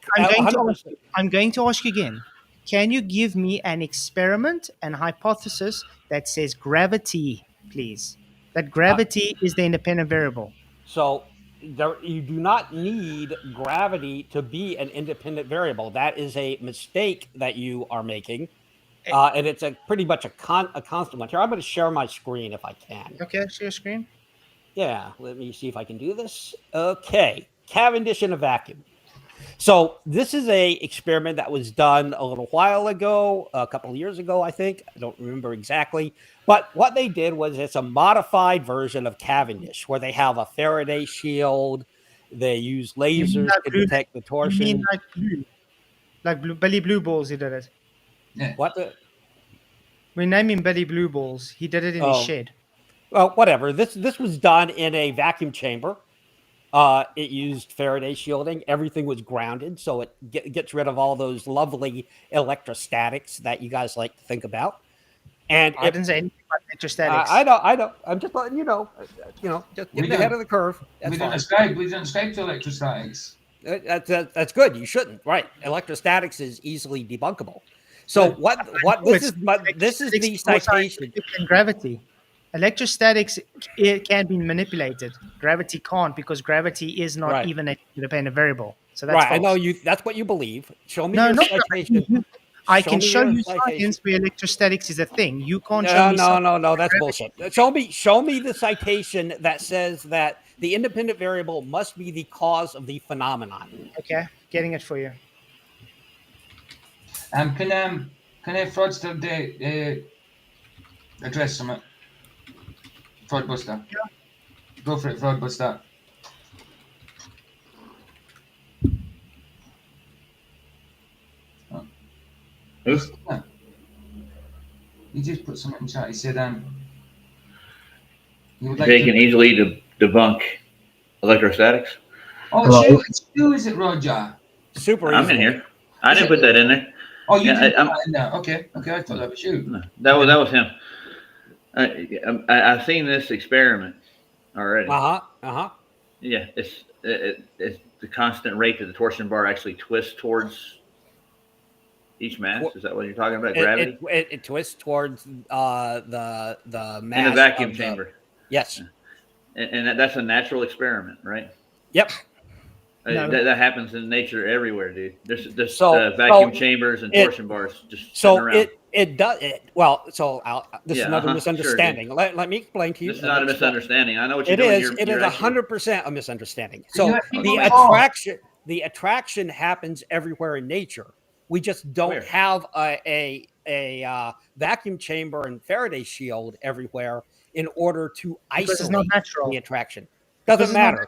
I'm going to ask you again. Can you give me an experiment and hypothesis that says gravity, please? That gravity is the independent variable. So you do not need gravity to be an independent variable. That is a mistake that you are making. And it's pretty much a constant one. Here, I'm going to share my screen if I can. Okay, share your screen. Yeah, let me see if I can do this. Okay, Cavendish in a vacuum. So this is a experiment that was done a little while ago, a couple of years ago, I think. I don't remember exactly. But what they did was it's a modified version of Cavendish where they have a Faraday shield. They use lasers to detect the torsion. You mean like Billy Blue Balls, he did it. Yeah. What the? We name him Billy Blue Balls. He did it in his shed. Well, whatever. This was done in a vacuum chamber. It used Faraday shielding. Everything was grounded, so it gets rid of all those lovely electrostatics that you guys like to think about. And I didn't say anything about electrostatics. I know. I'm just letting you know. Just getting ahead of the curve. We don't ascribe to electrostatics. That's good. You shouldn't. Right. Electrostatics is easily debunkable. So this is the citation. And gravity. Electrostatics, it can be manipulated. Gravity can't, because gravity is not even a independent variable. So that's right. false. I know you. That's what you believe. Show me your citation. I can show you science where electrostatics is a thing. You can't show me. No. That's bullshit. Show me the citation that says that the independent variable must be the cause of the phenomenon. Okay, getting it for you. Can I fraudster address something? Fraudbuster. Yeah. Go for it, Fraudbuster. Who's? He just put something in chat. He said, you would like They can easily debunk electrostatics. Oh, it's you, is it, Roger? Super. I'm in here. I didn't put that in there. Oh, you didn't put that in there. Okay. I thought that was you. No, that was him. I've seen this experiment already. Yeah, it's the constant rate that the torsion bar actually twists towards each mass. Is that what you're talking about? Gravity. It twists towards the mass in a vacuum chamber. Yes, and that's a natural experiment, right? Yep. That happens in nature everywhere, dude. There's vacuum chambers and torsion bars just sitting around. It does. This is another misunderstanding. Sure, let me explain to you. This is not a misunderstanding. I know what you're doing. It is 100% a misunderstanding. So the attraction happens everywhere in nature. We just don't have a vacuum chamber and Faraday shield everywhere in order to isolate the attraction. Doesn't matter.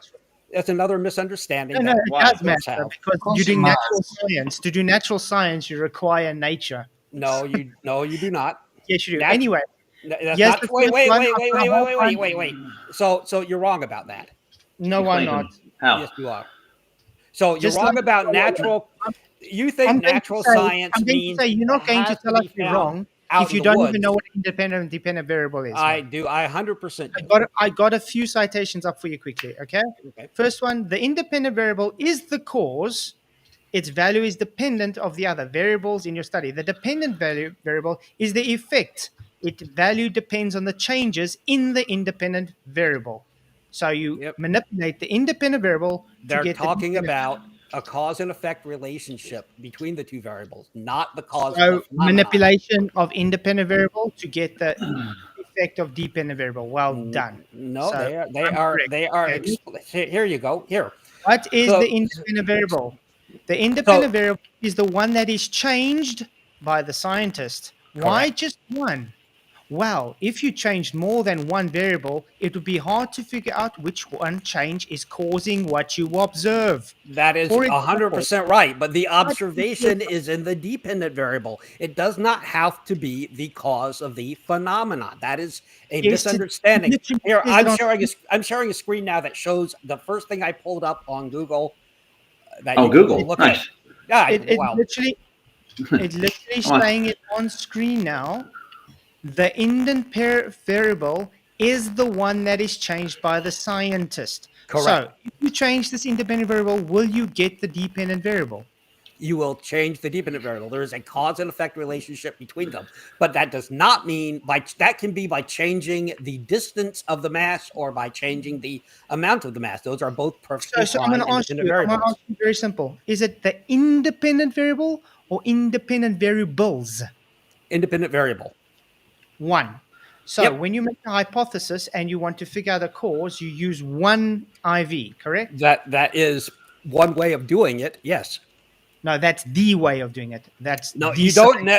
That's another misunderstanding. No, it does matter, because you do natural science. To do natural science, you require nature. No, you do not. Yes, you do. Anyway. Wait. So you're wrong about that. No, I'm not. How? Yes, you are. So you're wrong about natural. You think natural science means you're not going to tell us you're wrong. out if you in the don't woods. even know what independent and dependent variable is. I do. I 100% do. I got a few citations up for you quickly. Okay. First one: the independent variable is the cause. Its value is dependent of the other variables in your study. The dependent variable is the effect. Its value depends on the changes in the independent variable. So you manipulate the independent variable to They're get talking the about a cause and effect relationship between the two variables, not the cause of the so phenomenon. manipulation of independent variable to get the effect of dependent variable. Well done. No, So they are. Okay. Here you go. Here. What is So- the independent variable? The independent variable is the one that is changed by the scientist. Why Correct. just one? Well, if you changed more than one variable, it would be hard to figure out which one change is causing what you observe. That is For example, 100% right. But the observation is in the dependent variable. It does not have to be the cause of the phenomenon. That is a Yes, misunderstanding. literally Here, says it on- I'm sharing a screen now that shows the first thing I pulled up on Google. That Oh, you can Google. look Nice. at. Yeah, it wow. literally saying it on screen now. The independent variable is the one that is changed by the scientist. Correct. So if you change this independent variable, will you get the dependent variable? You will change the dependent variable. There is a cause and effect relationship between them, but that does not mean that can be by changing the distance of the mass or by changing the amount of the mass. Those are both perfectly So I'm fine going to ask independent you, variables. very simple. Is it the independent variable or independent variables? Independent variable. One. So when you make a hypothesis and you want to figure out a cause, you use one IV, correct? That is one way of doing it. Yes. No, that's the way of doing it. That's No, the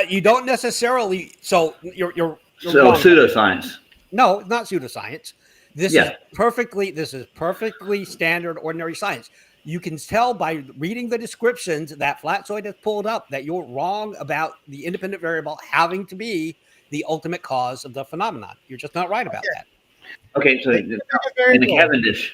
you don't necessarily. So you're So wrong. pseudoscience. No, it's not pseudoscience. This Yeah. is perfectly standard ordinary science. You can tell by reading the descriptions that Flatzoid has pulled up that you're wrong about the independent variable having to be the ultimate cause of the phenomenon. You're just not right about that. Okay, so The in independent the variable. Cavendish.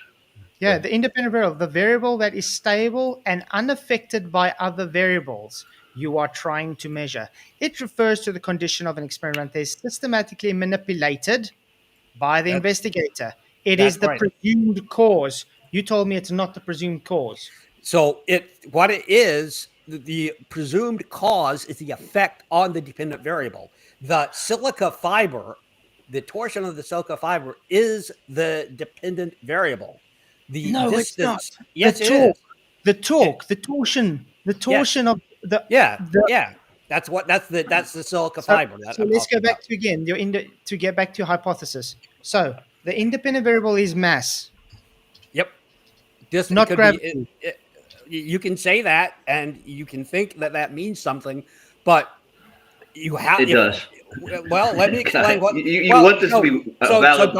Yeah, the independent variable, the variable that is stable and unaffected by other variables you are trying to measure. It refers to the condition of an experiment that is systematically manipulated by the investigator. It is That's the right. presumed cause. You told me it's not the presumed cause. So what it is, the presumed cause is the effect on the dependent variable. The silica fiber, the torsion of the silica fiber is the dependent variable. The No, distance, it's not. yes, the it torque, is. the torque, the torsion of the Yeah, the, yeah. That's the silica So, fiber. That so I'm let's go talking back about. to again to get back to your hypothesis. So the independent variable is mass, Yep. Just not it could gravity. be. You can say that, and you can think that means something, but you have. It does. Well, let me explain what you want this to be a valid.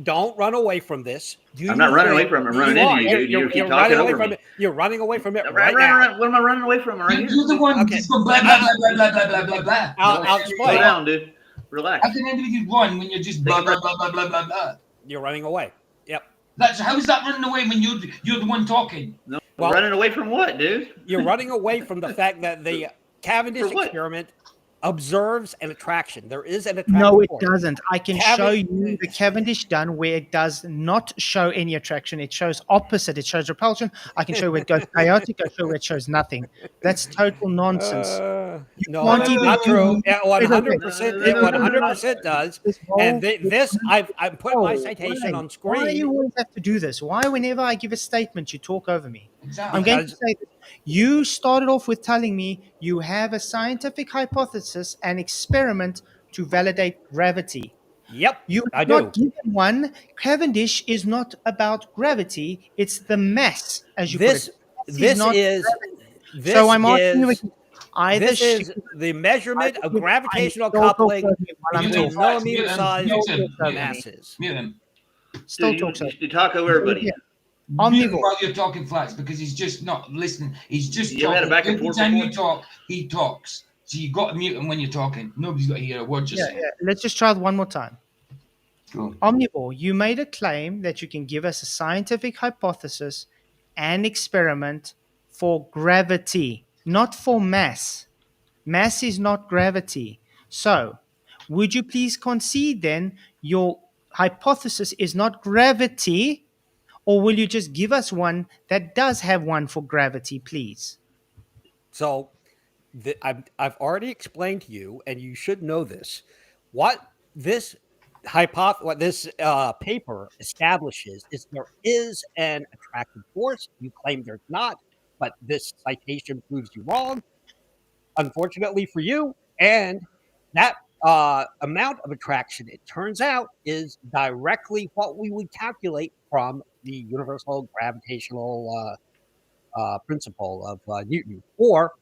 Don't run away from this. I'm not running away from it. I'm running into you, dude. You keep talking running away over from me. it. You're running away from it Run, right run, now. run. What am I running away from? I'm right here. You're the one Okay. just go blah, blah, blah, blah, blah, blah, blah, blah. I'll Slow explain. down, dude. Relax. How can anybody run when you're just blah, blah, blah, blah, blah, blah, blah? You're running away. Yep. How is that running away when you're the one talking? No, Well- running away from what, dude? You're running away from the fact that the Cavendish For what? experiment observes an attraction. There is an attractive No, it force. doesn't. I can show you the Cavendish done where it does not show any attraction. It shows opposite. It shows repulsion. I can show where it goes chaotic. I show where it shows nothing. That's total nonsense. No, can't that's even not do- true. It Wait, 100%. It 100% does. And this, I've put my Oh, citation why? on Why do screen. you always have to do this? Why, whenever I give a statement, you talk over me? Exactly. I'm going to Because- say this. You started off with telling me you have a scientific hypothesis and experiment to validate gravity. Yep, You I have do. not given one. Cavendish is not about gravity. It's the mass, as you This put it. Mass this not is gravity. this So I'm asking you is again, either this sh- is the measurement of gravitational Still talk coupling over me while I'm Mute between him, talking. millimeter-sized mute him, mute him. masses. Mute him. Still Dude, talks over you talk over everybody. Mute him Omnivore. while you're talking, Flats, because he's just not listening. He's just You ever had a talking. back and Every forth time before? you talk, he talks. So you got to mute him when you're talking. Nobody's got to hear a word you're saying. Let's just try it one more time. Go. Omnivore, you made a claim that you can give us a scientific hypothesis and experiment for gravity, not for mass. Mass is not gravity. So, would you please concede then your hypothesis is not gravity, or will you just give us one that does have one for gravity, please? So I've already explained to you, and you should know this. What this what this paper establishes is there is an attractive force. You claim there's not, but this citation proves you wrong, unfortunately for you. And that amount of attraction, it turns out, is directly what we would calculate from the universal gravitational principle of Newton, or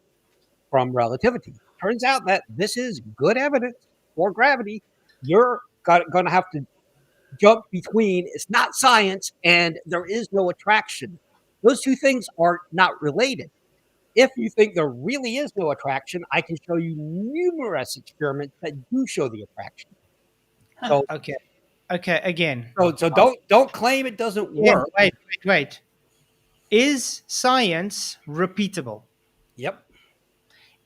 from relativity. Turns out that this is good evidence for gravity. You're going to have to jump between it's not science and there is no attraction. Those two things are not related. If you think there really is no attraction, I can show you numerous experiments that do show the attraction. So Okay. Again. So don't claim it doesn't work. Wait. Is science repeatable? Yep.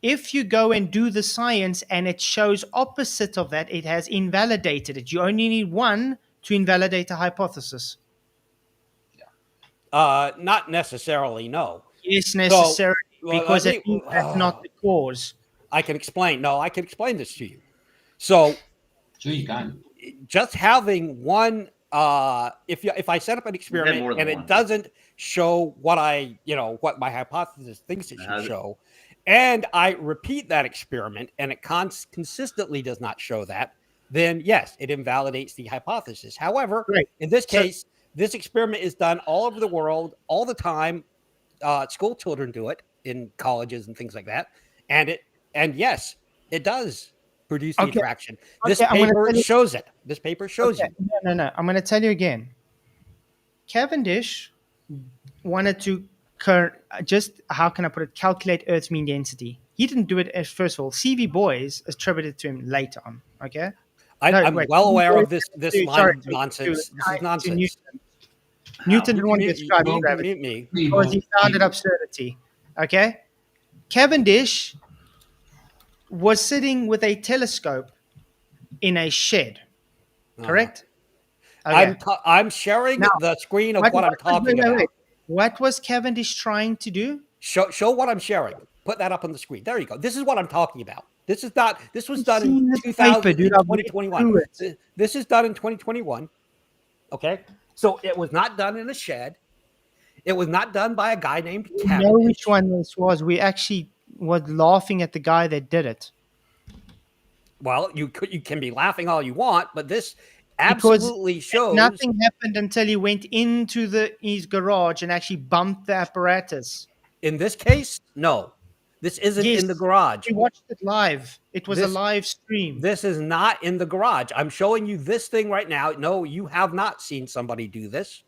If you go and do the science and it shows opposite of that, it has invalidated it. You only need one to invalidate a hypothesis. Not necessarily, no. Yes, necessarily, because that's not the cause. I can explain. No, I can explain this to you. So, sure you can. Just having one, if I set up an experiment and it doesn't show what what my hypothesis thinks it should show, and I repeat that experiment and it consistently does not show that, then yes, it invalidates the hypothesis. However, in this case, this experiment is done all over the world, all the time. School children do it in colleges and things like that. And yes, it does produce the attraction. This paper shows it. This paper shows you. No. I'm going to tell you again. Cavendish wanted to calculate Earth's mean density. He didn't do it as first of all. C.V. Boyes attributed it to him later on. Okay. I'm well aware of this line of nonsense. This is nonsense. Newton didn't want to describe gravity because he founded absurdity. Okay? Cavendish was sitting with a telescope in a shed. Correct? Okay. I'm sharing the screen of what I'm talking about. What was Cavendish trying to do? Show what I'm sharing. Put that up on the screen. There you go. This is what I'm talking about. This was done in 2021. This is done in 2021. Okay? So it was not done in a shed. It was not done by a guy named Cavendish. You know which one this was. We actually was laughing at the guy that did it. Well, you can be laughing all you want, but this absolutely shows nothing happened until he went into his garage and actually bumped the apparatus. In this case, no. This isn't in the garage. We watched it live. It was a live stream. This is not in the garage. I'm showing you this thing right now. No, you have not seen somebody do this.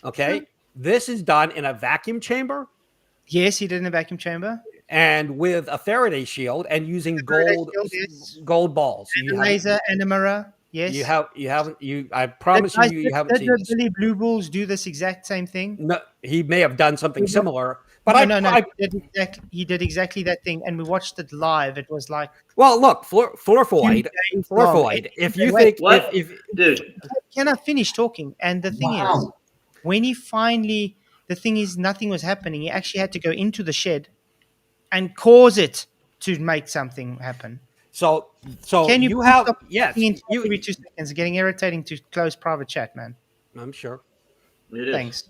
Okay? This is done in a vacuum chamber. Yes, he did in a vacuum chamber. And with a Faraday shield and using gold balls. And a laser and a mirror. Yes. I promise you haven't seen this. Did Billy Blue Balls do this exact same thing? No, he may have done something similar. But he did exactly that thing, and we watched it live. It was like, well, look, Flatzoid. If you think, dude, can I finish talking? And the thing is, when nothing was happening. He actually had to go into the shed and cause it to make something happen. So can you have every 2 seconds? It's getting irritating to close private chat, man. I'm sure. Thanks.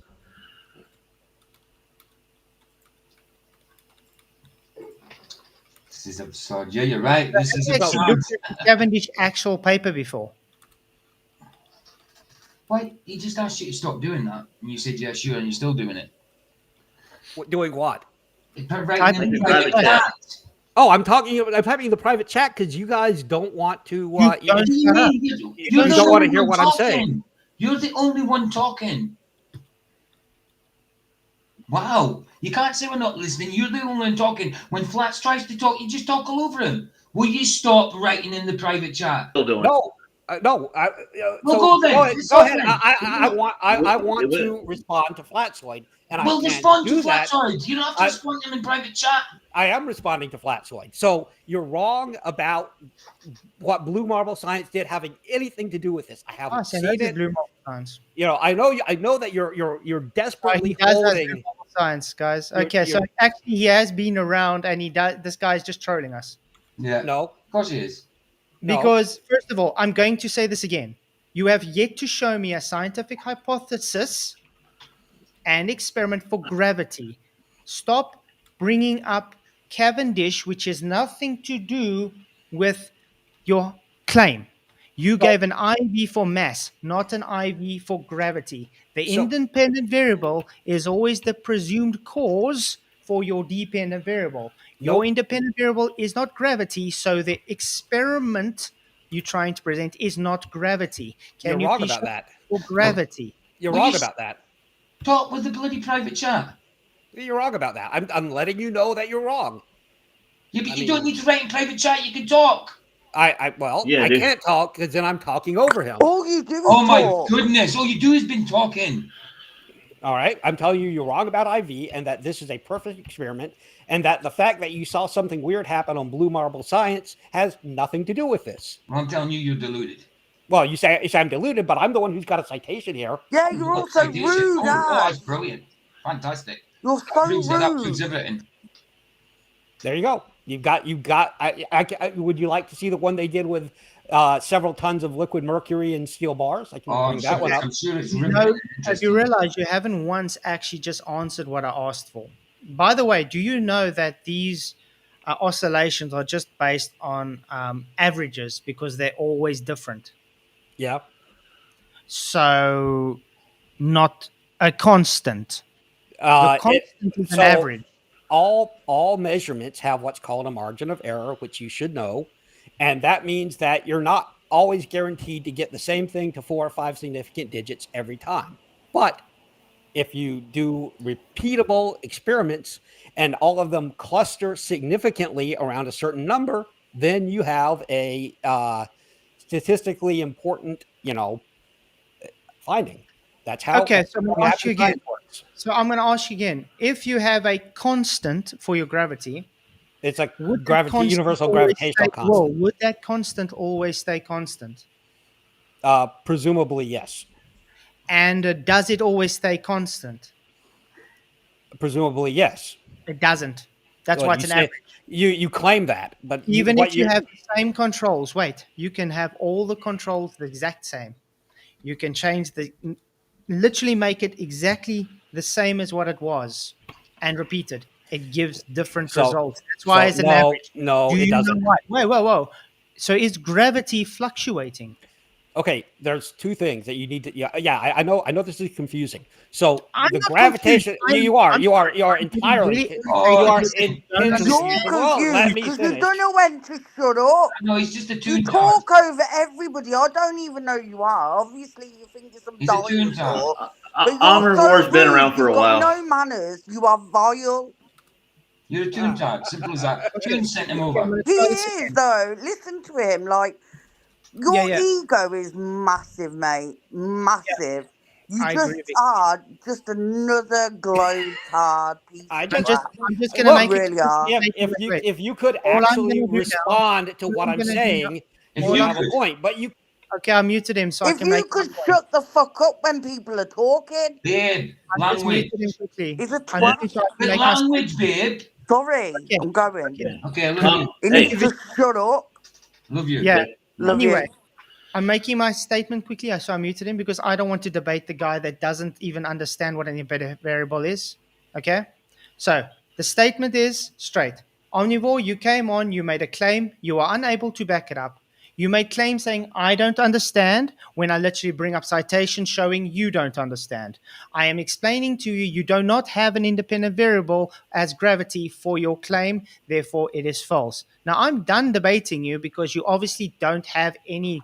This is absurd. Yeah, you're right. This is absurd. Looked at Cavendish actual paper before. Why? He just asked you to stop doing that, and you said yeah, sure, and you're still doing it. Doing what? Writing in the private chat. Oh, I'm having the private chat because you guys don't want to. You don't want to hear what I'm saying. You're the only one talking. Wow. You can't say we're not listening. You're the only one talking. When Flats tries to talk, you just talk all over him. Will you stop writing in the private chat? Still doing no. No. Go then. Go ahead. I want to respond to Flatzoid. Respond to Flatzoid. You don't have to respond to him in private chat. I am responding to Flatzoid. So you're wrong about what blue marble science did having anything to do with this. I haven't seen it. Blue marble science. I know that you're desperately he does holding blue marble science, guys. Okay, so actually he has been around, and he does. This guy's just trolling us. Yeah. No, of course he is. Because first of all, I'm going to say this again. You have yet to show me a scientific hypothesis and experiment for gravity. Stop bringing up Cavendish, which has nothing to do with your claim. You gave an IV for mass, not an IV for gravity. The independent variable is always the presumed cause for your dependent variable. Your independent variable is not gravity, so the experiment you're trying to present is not gravity. You're wrong about that. For gravity. You're wrong about that. Talk with the bloody private chat. You're wrong about that. I'm letting you know that you're wrong. Yeah, but you don't need to write in private chat. You can talk. I can't talk because then I'm talking over him. All you do is Oh my talk. goodness! All you do is been talking. All right, I'm telling you, you're wrong about IV, and that this is a perfect experiment, and that the fact that you saw something weird happen on blue marble science has nothing to do with this. Well, I'm telling you, you're deluded. Well, you say I'm deluded, but I'm the one who's got a citation here. Yeah, you're also rude. Oh, that's brilliant, fantastic. You're so rude. That proves everything. There you go. You've got. Would you like to see the one they did with several tons of liquid mercury and steel bars? I can bring that one up. I'm sure it's have you realized you haven't once actually just answered what I asked for? By the way, do you know that these oscillations are just based on averages because they're always different? Yeah. So, not a constant. The constant is an average. All measurements have what's called a margin of error, which you should know. And that means that you're not always guaranteed to get the same thing to 4 or 5 significant digits every time. But if you do repeatable experiments and all of them cluster significantly around a certain number, then you have a statistically important, finding. That's how. Okay, so I'm going to ask you again. So I'm going to ask you again. If you have a constant for your gravity, it's a universal gravitational constant. Well, would that constant always stay constant? Presumably, yes. And does it always stay constant? Presumably, yes. It doesn't. That's why it's an average. You claim that, but even if you have the same controls, you can have all the controls the exact same. You can change literally make it exactly the same as what it was and repeat it. It gives different results. That's why it's an average. No, it doesn't. Wait, whoa. So is gravity fluctuating? Okay, there's two things that you need to. Yeah. I know this is confusing. So the gravitation. You are entirely. You're confused because you don't know when to shut up. No, he's just a tune. You talk over everybody. I don't even know who you are. Obviously, you think you're some dinosaur. Omnivore's been around for a while. No manners. You are vile. You're a tune tag. Simple as that. Tune sent him over. He is though. Listen to him. Like. Your ego is massive, mate. Massive. You are just another glow-tard piece. I'm just going to make really it. If you could actually respond to what I'm saying, you have a point. But you. Okay, I muted him so I can make. If you could shut the fuck up when people are talking. Babe, language. Is it language, babe? Sorry, I'm going. Okay, I love you. You need to just shut up. Love you. Yeah. Anyway, I'm making my statement quickly, so I muted him because I don't want to debate the guy that doesn't even understand what an independent variable is. Okay? So the statement is straight. Omnivore, you came on, you made a claim, you are unable to back it up. You made claims saying, I don't understand, when I literally bring up citations showing you don't understand. I am explaining to you, you do not have an independent variable as gravity for your claim, therefore it is false. Now, I'm done debating you because you obviously don't have any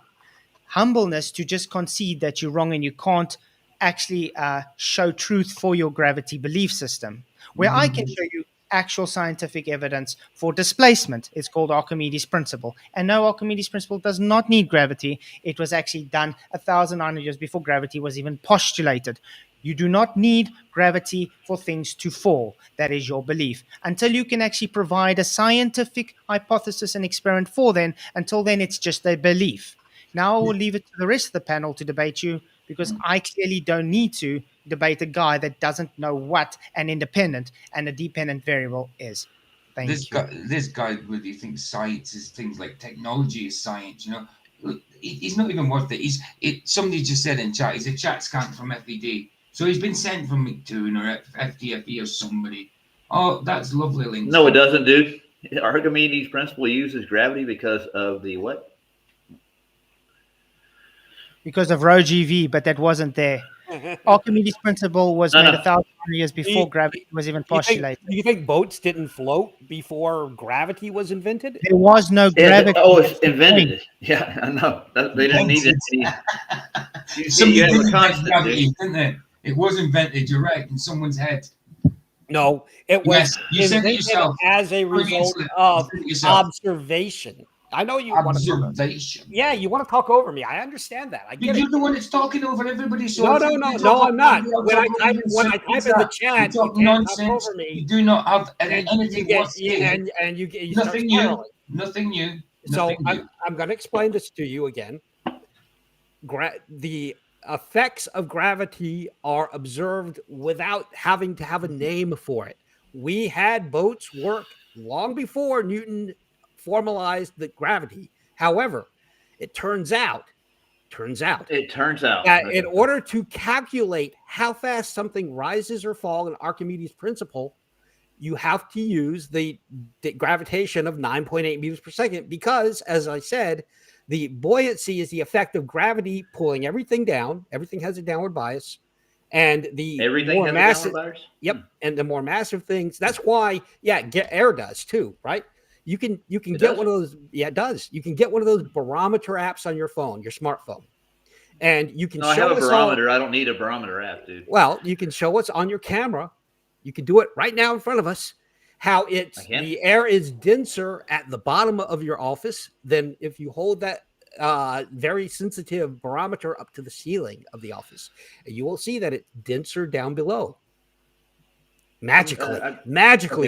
humbleness to just concede that you're wrong and you can't actually show truth for your gravity belief system. Where I can show you actual scientific evidence for displacement. It's called Archimedes' principle. And no, Archimedes' principle does not need gravity. It was actually done 1,900 years before gravity was even postulated. You do not need gravity for things to fall. That is your belief. Until you can actually provide a scientific hypothesis and experiment for them, until then it's just a belief. Now I will leave it to the rest of the panel to debate you, because I clearly don't need to debate a guy that doesn't know what an independent and a dependent variable is. Thank you. This guy really thinks science is things like technology is science, you know. Look, he's not even worth it. Somebody just said in chat, he's a chat scan from FED. So he's been sent from McToon or FTFE or somebody. Oh, that's lovely, Link. No, it doesn't, dude. Archimedes' principle uses gravity because of the what? Because of rho GV, but that wasn't there. Archimedes' principle was made 1,000 years before gravity was even postulated. Do you think boats didn't float before gravity was invented? There was no gravity. It's invented. Yeah, I know. They didn't need it. You have a constant, gravity, didn't they? It was invented, you're right, in someone's head. No, it was invented as a result of observation. I know you want to. Yeah, you want to talk over me. I understand that. I get You're the one that's talking over everybody. So no, I'm not. When I type in the chat, you can't talk over me. You do not have anything. And you nothing new. Nothing new. So I'm going to explain this to you again. The effects of gravity are observed without having to have a name for it. We had boats work long before Newton formalized the gravity. However, it turns out that in order to calculate how fast something rises or falls in Archimedes' principle, you have to use the gravitation of 9.8 meters per second, because, as I said, the buoyancy is the effect of gravity pulling everything down. Everything has a downward bias. And the more massive, and the more massive things, that's why, air does too, right? You can get one of those. Yeah, it does. You can get one of those barometer apps on your phone, your smartphone, and you can. No, I have a barometer. I don't need a barometer app, dude. Well, you can show what's on your camera. You can do it right now in front of us. How the air is denser at the bottom of your office than if you hold that very sensitive barometer up to the ceiling of the office. You will see that it's denser down below. Magically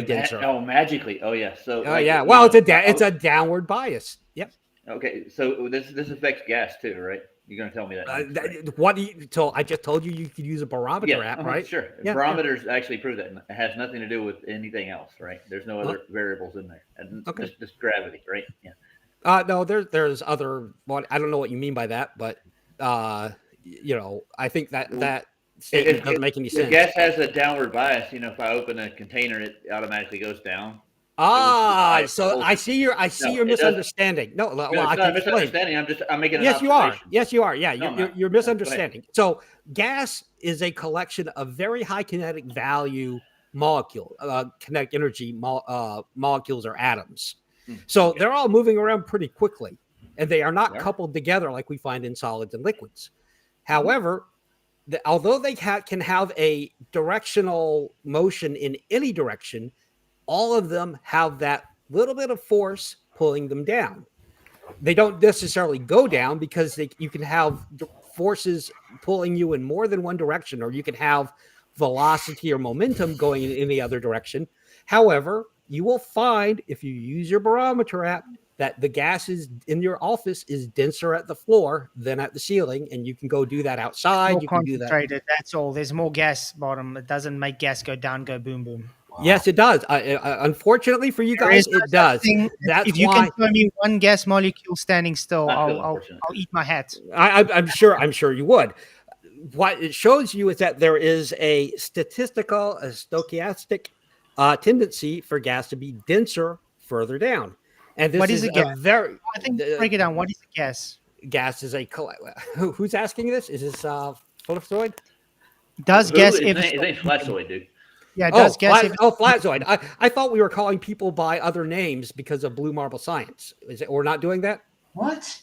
denser. Magically. Oh, yeah. So. Well, it's a downward bias. Yep. Okay, so this affects gas too, right? You're going to tell me that. So I just told you could use a barometer app, right? Sure. Yeah, barometers actually prove that. It has nothing to do with anything else, right? There's no other variables in there. And just gravity, right? Yeah. No, there's other. Well, I don't know what you mean by that, but I think that statement doesn't make any sense. Gas has a downward bias. If I open a container, it automatically goes down. So I see your misunderstanding. No, well, it's not a misunderstanding. I'm making an observation. Yes, you are. Yeah, you're misunderstanding. So gas is a collection of very high kinetic value kinetic energy molecules or atoms. So they're all moving around pretty quickly, and they are not coupled together like we find in solids and liquids. However, although they can have a directional motion in any direction, all of them have that little bit of force pulling them down. They don't necessarily go down because you can have forces pulling you in more than one direction, or you can have velocity or momentum going in any other direction. However, you will find, if you use your barometer app, that the gases in your office is denser at the floor than at the ceiling, and you can go do that outside. You can do that. That's all. There's more gas bottom. It doesn't make gas go down, go boom, boom. Wow. Yes, it does. Unfortunately for you guys, it does. That's if you can show me one gas molecule standing still, I'll eat my hat. I'm sure you would. What it shows you is that there is a stochastic tendency for gas to be denser further down. And this what is a gas? I think break it down. What is a gas? Gas is who's asking this? Is this Flatzoid? Does gas ever? It ain't Flatzoid, dude. Yeah, does gas Flatzoid. I thought we were calling people by other names because of Blue Marble Science. We're not doing that? What?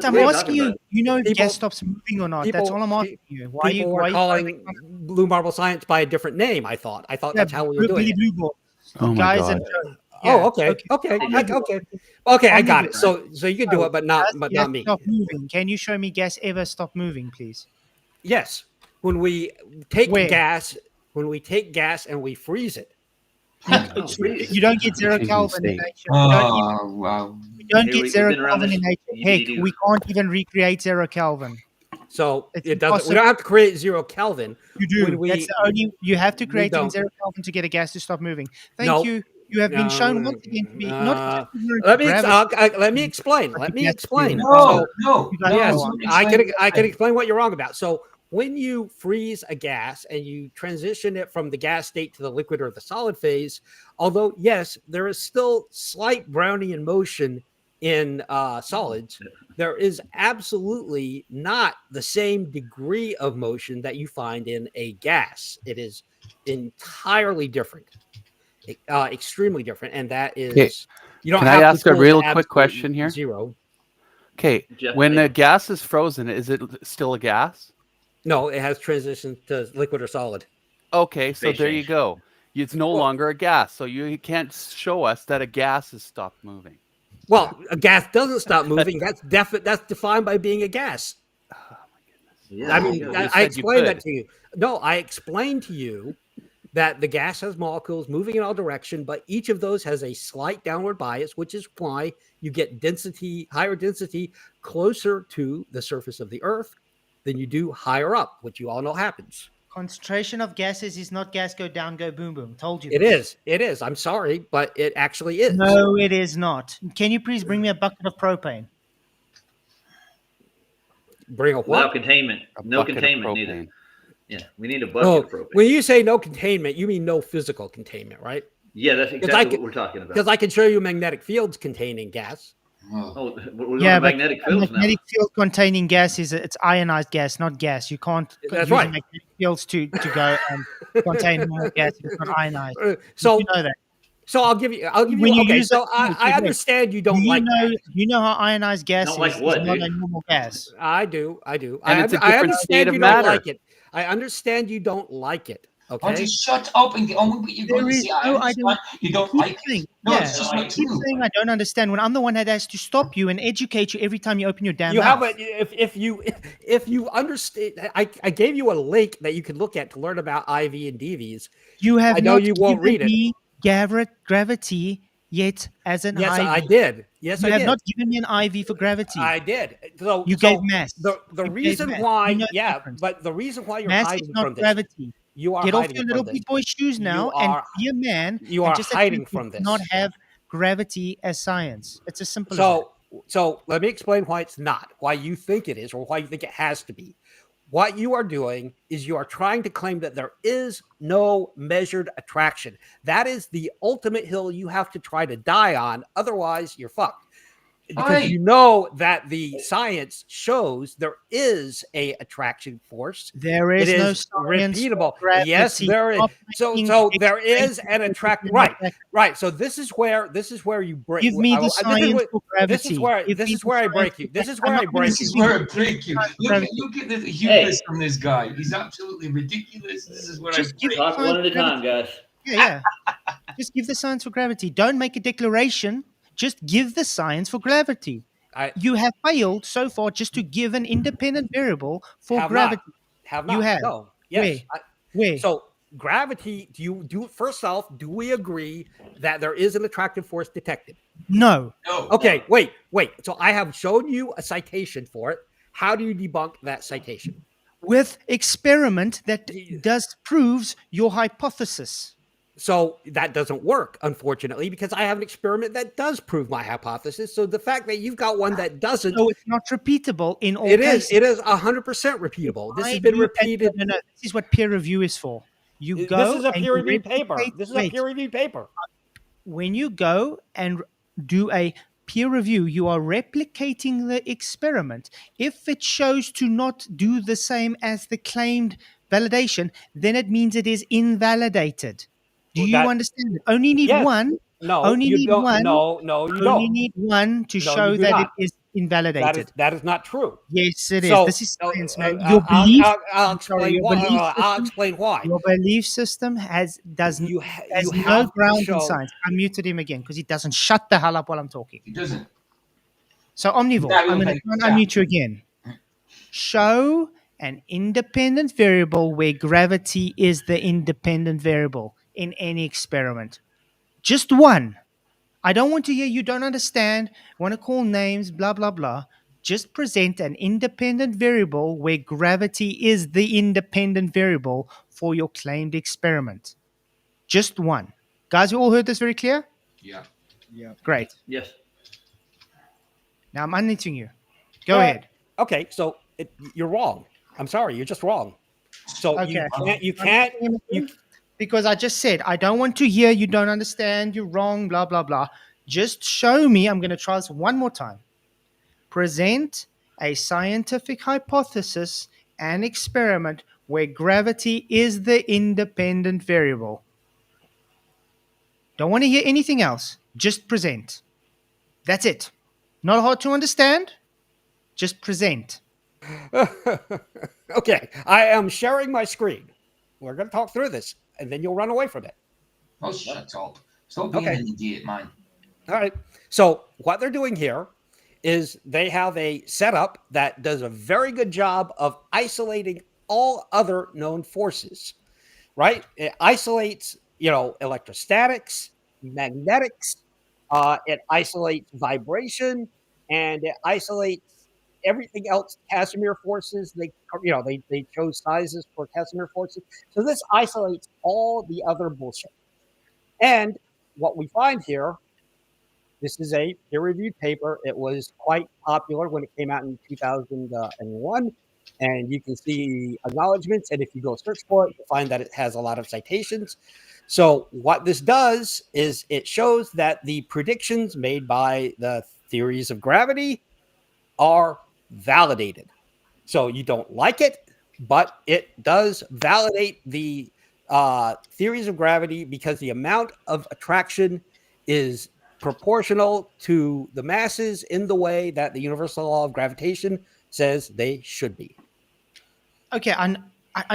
I'm asking you. You know if gas stops moving or not. That's all I'm asking you. Why are calling Blue Marble Science by a different name? I thought that's how we were doing it. Oh my God. Okay. I got it. So you can do it, but not me. Stop moving. Can you show me gas ever stop moving, please? Yes. when we take gas and we freeze it. You don't get 0 Kelvin in nature. Wow. We don't get 0 Kelvin in nature. Heck, we can't even recreate 0 Kelvin. So it doesn't. We don't have to create 0 Kelvin. You do. That's the only. You have to create in 0 Kelvin to get a gas to stop moving. Thank you. You have been shown once again to be not. Let me explain. Let me explain. No. Yes, I can explain what you're wrong about. So when you freeze a gas and you transition it from the gas state to the liquid or the solid phase, although yes, there is still slight Brownian motion in solids, there is absolutely not the same degree of motion that you find in a gas. It is entirely different, extremely different, and that is you don't. Can I ask a real quick question here? Zero. Okay, when the gas is frozen, is it still a gas? No, it has transitioned to liquid or solid. Okay, so there you go. It's no longer a gas, so you can't show us that a gas has stopped moving. Well, a gas doesn't stop moving. That's defined by being a gas. Oh my goodness! Yeah, I mean, I explained that to you. No, I explained to you that the gas has molecules moving in all directions, but each of those has a slight downward bias, which is why you get higher density closer to the surface of the Earth than you do higher up, which you all know happens. Concentration of gases is not gas go down, go boom, boom. Told you. It is. I'm sorry, but it actually is. No, it is not. Can you please bring me a bucket of propane? Bring a what? Without containment. No containment neither. Yeah, we need a bucket of propane. When you say no containment, you mean no physical containment, right? Yeah, that's exactly what we're talking about. Because I can show you magnetic fields containing gas. Oh, we're going magnetic fields now. Magnetic field containing gas it's ionized gas, not gas. You can't use magnetic fields to go and contain more gas if it's not ionized. So you know that. So I'll give you. Okay, so I understand you don't like. You know how ionized gas is like what, not a normal gas. I do. And it's a different state of matter. Don't like it. I understand you don't like it. Okay. Oh, just shut up and get on with what you're going to say. You don't like it. No, it's just not true. Saying I don't understand when I'm the one that has to stop you and educate you every time you open your damn mouth. If you understand, I gave you a link that you can look at to learn about IV and DVs. You have. I know you won't read it. Gravity yet as an IV. Yes, I did. Yes, I did. You have not given me an IV for gravity. I did. So you gave mass. The reason why, but the reason why you're mass hiding is not from gravity. This. You are get hiding off your little big boy shoes now and be a man. You are hiding from this. Not have gravity as science. It's as simple as that. So let me explain why it's not, why you think it is, or why you think it has to be. What you are doing is you are trying to claim that there is no measured attraction. That is the ultimate hill you have to try to die on. Otherwise, you're fucked. Because you know that the science shows there is a attraction force. There is no science repeatable. Yes, there is. So there is an attraction. Right. So this is where you break. Give me the science for gravity. This is where I break you. This is where I break you. This is where I break you. Look at the hubris from this guy. He's absolutely ridiculous. This is where I break. Talk one at a time, guys. Yeah. Just give the science for gravity. Don't make a declaration. Just give the science for gravity. You have failed so far just to give an independent variable for gravity. You have. No. Yes. Where? So gravity, first off, do we agree that there is an attractive force detected? No. Okay, wait. So I have shown you a citation for it. How do you debunk that citation? With experiment that proves your hypothesis. So that doesn't work, unfortunately, because I have an experiment that does prove my hypothesis. So the fact that you've got one that doesn't... So it's not repeatable in all cases. It is 100% repeatable. This has been repeated. No, this is what peer review is for. This is a peer-reviewed paper. This is a peer-reviewed paper. When you go and do a peer review, you are replicating the experiment. If it shows to not do the same as the claimed validation, then it means it is invalidated. Do you understand it? Only need one. No, only you need don't. one. No, you don't. Only need one to show that it is invalidated. That is not true. Yes, it is. This is science, man. Your belief. I'll explain why. Your belief system has no ground in science. I muted him again because he doesn't shut the hell up while I'm talking. He doesn't. So omnivore, I'm going to unmute you again. Show an independent variable where gravity is the independent variable in any experiment. Just one. I don't want to hear you don't understand, want to call names, blah, blah, blah. Just present an independent variable where gravity is the independent variable for your claimed experiment. Just one. Guys, you all heard this very clear? Yeah. Great. Yes. Now I'm unmuting you. Go ahead. Okay, so you're wrong. I'm sorry, you're just wrong. So Okay. you can't. Because I just said, I don't want to hear you don't understand, you're wrong, blah, blah, blah. Just show me, I'm going to try this one more time. Present a scientific hypothesis and experiment where gravity is the independent variable. Don't want to hear anything else. Just present. That's it. Not hard to understand. Just present. Okay, I am sharing my screen. We're going to talk through this, and then you'll run away from it. Oh, shut up. Stop being an idiot, man. All right. So what they're doing here is they have a setup that does a very good job of isolating all other known forces, right? It isolates, electrostatics, magnetics, it isolates vibration, and it isolates everything else. Casimir forces, they chose sizes for Casimir forces. So this isolates all the other bullshit. And what we find here, this is a peer-reviewed paper. It was quite popular when it came out in 2001. And you can see acknowledgments. And if you go search for it, you'll find that it has a lot of citations. So what this does is it shows that the predictions made by the theories of gravity are validated. So you don't like it, but it does validate the theories of gravity because the amount of attraction is proportional to the masses in the way that the universal law of gravitation says they should be. Okay, I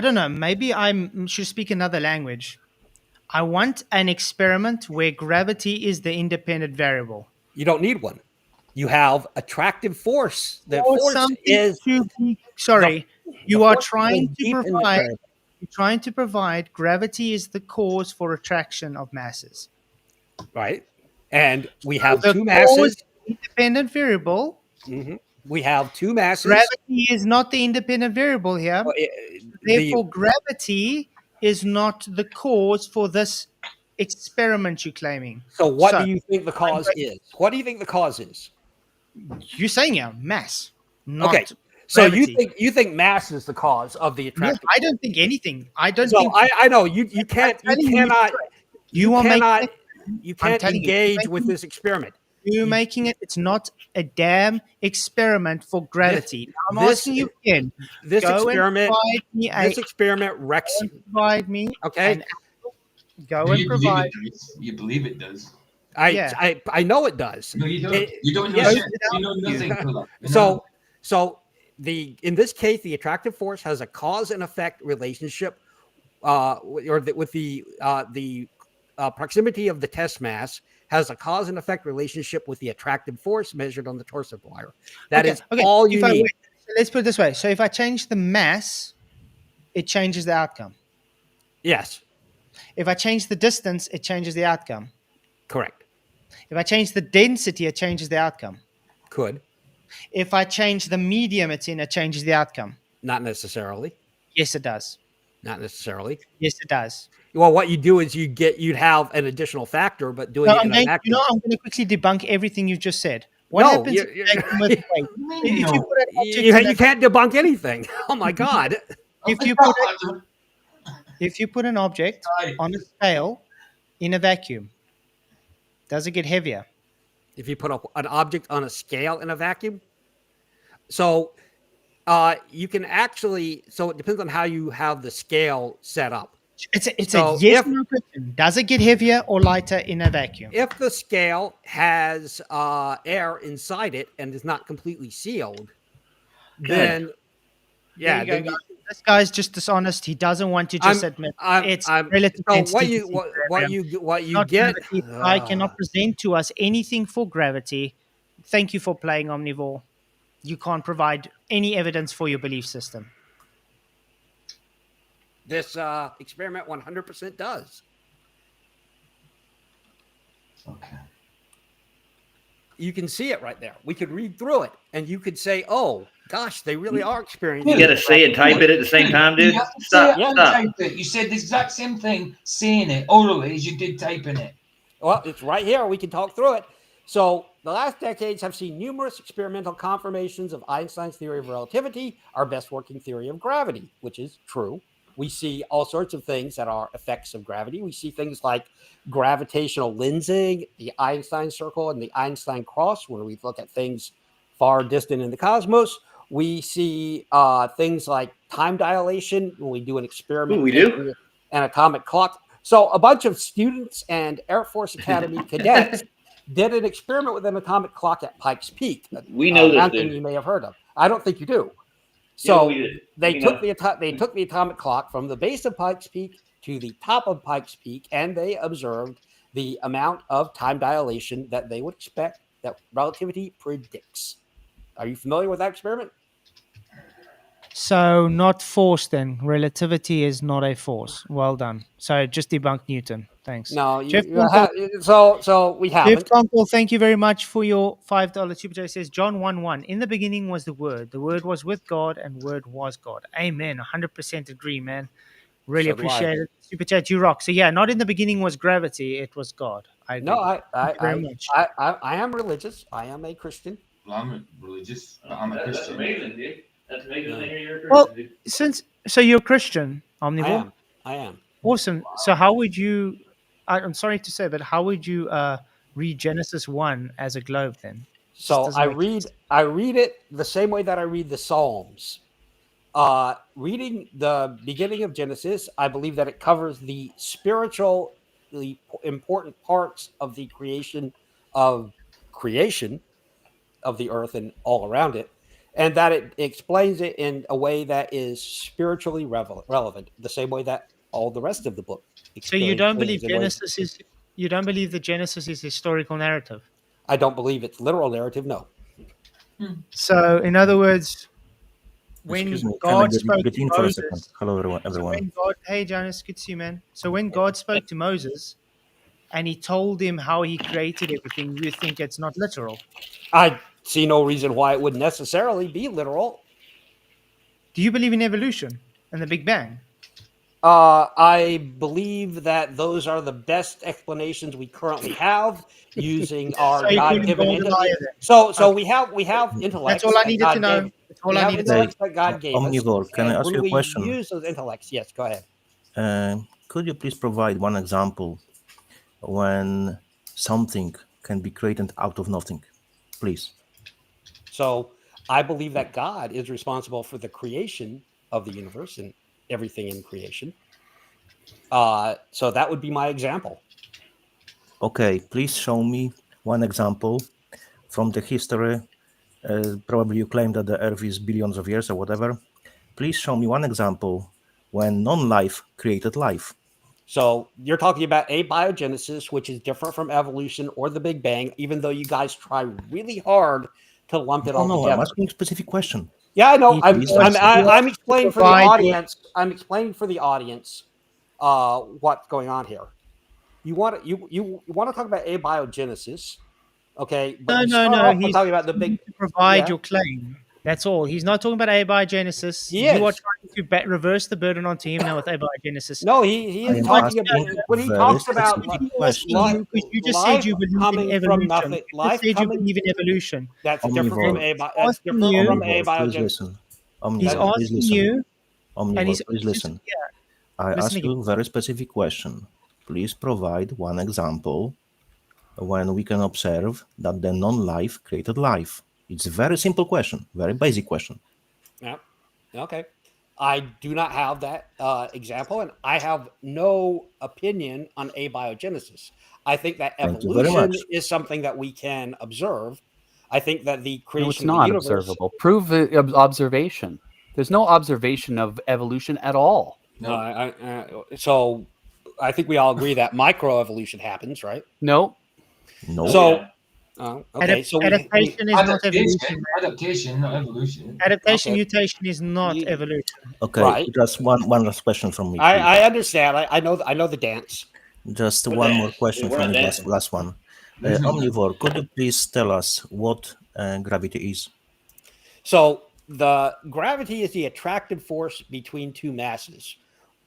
don't know. Maybe I should speak another language. I want an experiment where gravity is the independent variable. You don't need one. You have attractive force. The force is sorry. You are trying to provide gravity is the cause for attraction of masses. Right. And we have two masses. Independent variable. Mm-hmm. We have two masses. Gravity is not the independent variable here. Therefore, gravity is not the cause for this experiment you're claiming. So what do you think the cause is? What do you think the cause is? You're saying mass. Not okay. So gravity. you think mass is the cause of the attraction? No, I don't think anything. I don't so think I know you can't engage with this experiment. You're making it. It's not a damn experiment for gravity. I'm asking you again. This experiment wrecks you. Provide me. Okay. Go and provide. You believe it does. I know it does. No, you don't. You don't know shit. You know nothing. So in this case, the attractive force has a cause and effect relationship, with the proximity of the test mass has a cause and effect relationship with the attractive force measured on the torsion wire. That is all you need. Let's put it this way. So if I change the mass, it changes the outcome. Yes. If I change the distance, it changes the outcome. Correct. If I change the density, it changes the outcome. Could. If I change the medium it's in, it changes the outcome. Not necessarily. Yes, it does. Not necessarily. Yes, it does. Well, what you do is you'd have an additional factor, but doing it in a vacuum. I'm going to quickly debunk everything you've just said. What happens you can't debunk anything. Oh my God. If you put an object on a scale in a vacuum, does it get heavier? If you put an object on a scale in a vacuum? So you can actually, so it depends on how you have the scale set up. It's a yes or no question. Does it get heavier or lighter in a vacuum? If the scale has air inside it and is not completely sealed, then this guy's just dishonest. He doesn't want to just admit it's relative density. What you get? I cannot present to us anything for gravity. Thank you for playing Omnivore. You can't provide any evidence for your belief system. This experiment 100% does. Okay. You can see it right there. We could read through it, and you could say, "Oh, gosh, they really are experiencing." You got to say and type it at the same time, dude. You have to Stop. say it and type it. You said the exact same thing saying it orally as you did typing it. Well, it's right here. We can talk through it. So the last decades have seen numerous experimental confirmations of Einstein's theory of relativity, our best working theory of gravity, which is true. We see all sorts of things that are effects of gravity. We see things like gravitational lensing, the Einstein circle, and the Einstein cross, where we look at things far distant in the cosmos. We see things like time dilation when we do an experiment. Ooh, we do? An atomic clock. So a bunch of students and Air Force Academy cadets did an experiment with an atomic clock at Pikes Peak. We know this, mountain dude. you may have heard of. I don't think you do. So yeah, they took the atomic clock from the base of Pikes Peak to the top of Pikes Peak, and they observed the amount of time dilation that they would expect that relativity predicts. Are you familiar with that experiment? So not force then. Relativity is not a force. Well done. So just debunk Newton. Thanks. No, Jeff so we haven't. Jeff Conkle, thank you very much for your $5 super chat. It says John 1:1. In the beginning was the Word. The Word was with God, and Word was God. Amen. 100% agree, man. Really appreciate it. Super chat, you rock. So yeah, not in the beginning was gravity. It was God. I agree. No, very much. I am religious. I am a Christian. Well, I'm religious, but I'm a Christian. That's amazing, dude. That's amazing to hear you're a Christian, Well, dude. so you're a Christian, Omnivore? I am. Awesome. So how would you? I'm sorry to say, but how would you read Genesis 1 as a globe then? So I read it the same way that I read the Psalms. Reading the beginning of Genesis, I believe that it covers the spiritually important parts of the creation of the earth and all around it, and that it explains it in a way that is spiritually relevant, the same way that all the rest of the book. So you don't believe Genesis is? You don't believe that Genesis is historical narrative? I don't believe it's literal narrative. No. So, in other words, when God spoke to Moses, hello everyone. Hey, Janice, good to see you, man. So when God spoke to Moses, and he told him how he created everything, you think it's not literal? I see no reason why it would necessarily be literal. Do you believe in evolution and the Big Bang? I believe that those are the best explanations we currently have using our God-given intellect. So we have intellects. That's all I needed to know. That's all I needed to know. That God gave Omnivore, us. can I ask you a question? Use those intellects. Yes, go ahead. Could you please provide one example when something can be created out of nothing, please? So I believe that God is responsible for the creation of the universe and everything in creation. So that would be my example. Okay, please show me one example from the history. Probably you claim that the Earth is billions of years or whatever. Please show me one example when non-life created life. So you're talking about abiogenesis, which is different from evolution or the Big Bang, even though you guys try really hard to lump it all together. I'm asking a specific question. Yeah, I know. I'm explaining for the audience. I'm explaining for the audience what's going on here. You want to talk about abiogenesis, okay? But no. He's talking about the big. Provide your claim. That's all. He's not talking about abiogenesis. You are trying to reverse the burden onto him now with abiogenesis. No, he is talking about when he talks about because you just said you believe in evolution. Life you believe in evolution. That's different from abiogenesis. He's asking you. Omnivore, please listen. I ask you a very specific question. Please provide one example when we can observe that the non-life created life. It's a very simple question, very basic question. Yeah. Okay. I do not have that example, and I have no opinion on abiogenesis. I think that evolution is something that we can observe. I think that the creation of the universe... It's not observable. Prove observation. There's no observation of evolution at all. No. So I think we all agree that microevolution happens, right? No. So Okay, so adaptation is not evolution. Adaptation, not evolution. Adaptation, mutation is not evolution. Okay, Right. just one last question from me. I understand. I know the dance. Just one more question from me. Last one. Omnivore, could you please tell us what gravity is? So the gravity is the attractive force between two masses,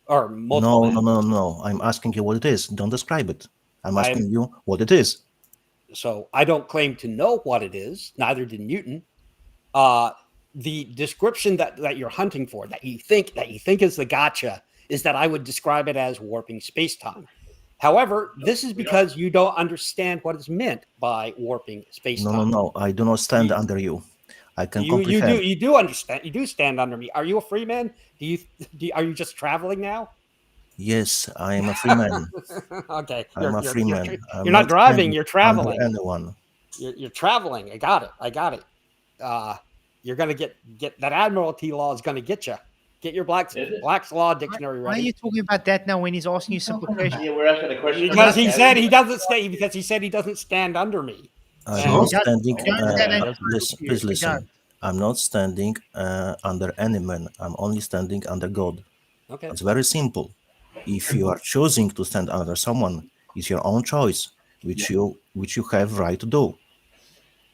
or multiple. No. I'm asking you what it is. Don't describe it. I'm asking you what it is. So I don't claim to know what it is. Neither did Newton. The description that you're hunting for, that you think is the gotcha, is that I would describe it as warping space-time. However, this is because you don't understand what is meant by warping space-time. No. I do not stand under you. I can comprehend. You do understand. You do stand under me. Are you a free man? Are you just traveling now? Yes, I am a free man. Okay, I'm a free man. You're not driving. You're traveling. Anyone. You're traveling. I got it. You're gonna get that Admiralty law is gonna get you. Get your Black's Law dictionary ready. Why are you talking about that now when he's asking you simple questions? Yeah, we're asking a question. Because he said he doesn't stay. Because he said he doesn't stand under me. I'm not standing. Please listen. I'm not standing under any man. I'm only standing under God. Okay. It's very simple. If you are choosing to stand under someone, it's your own choice, which you have right to do.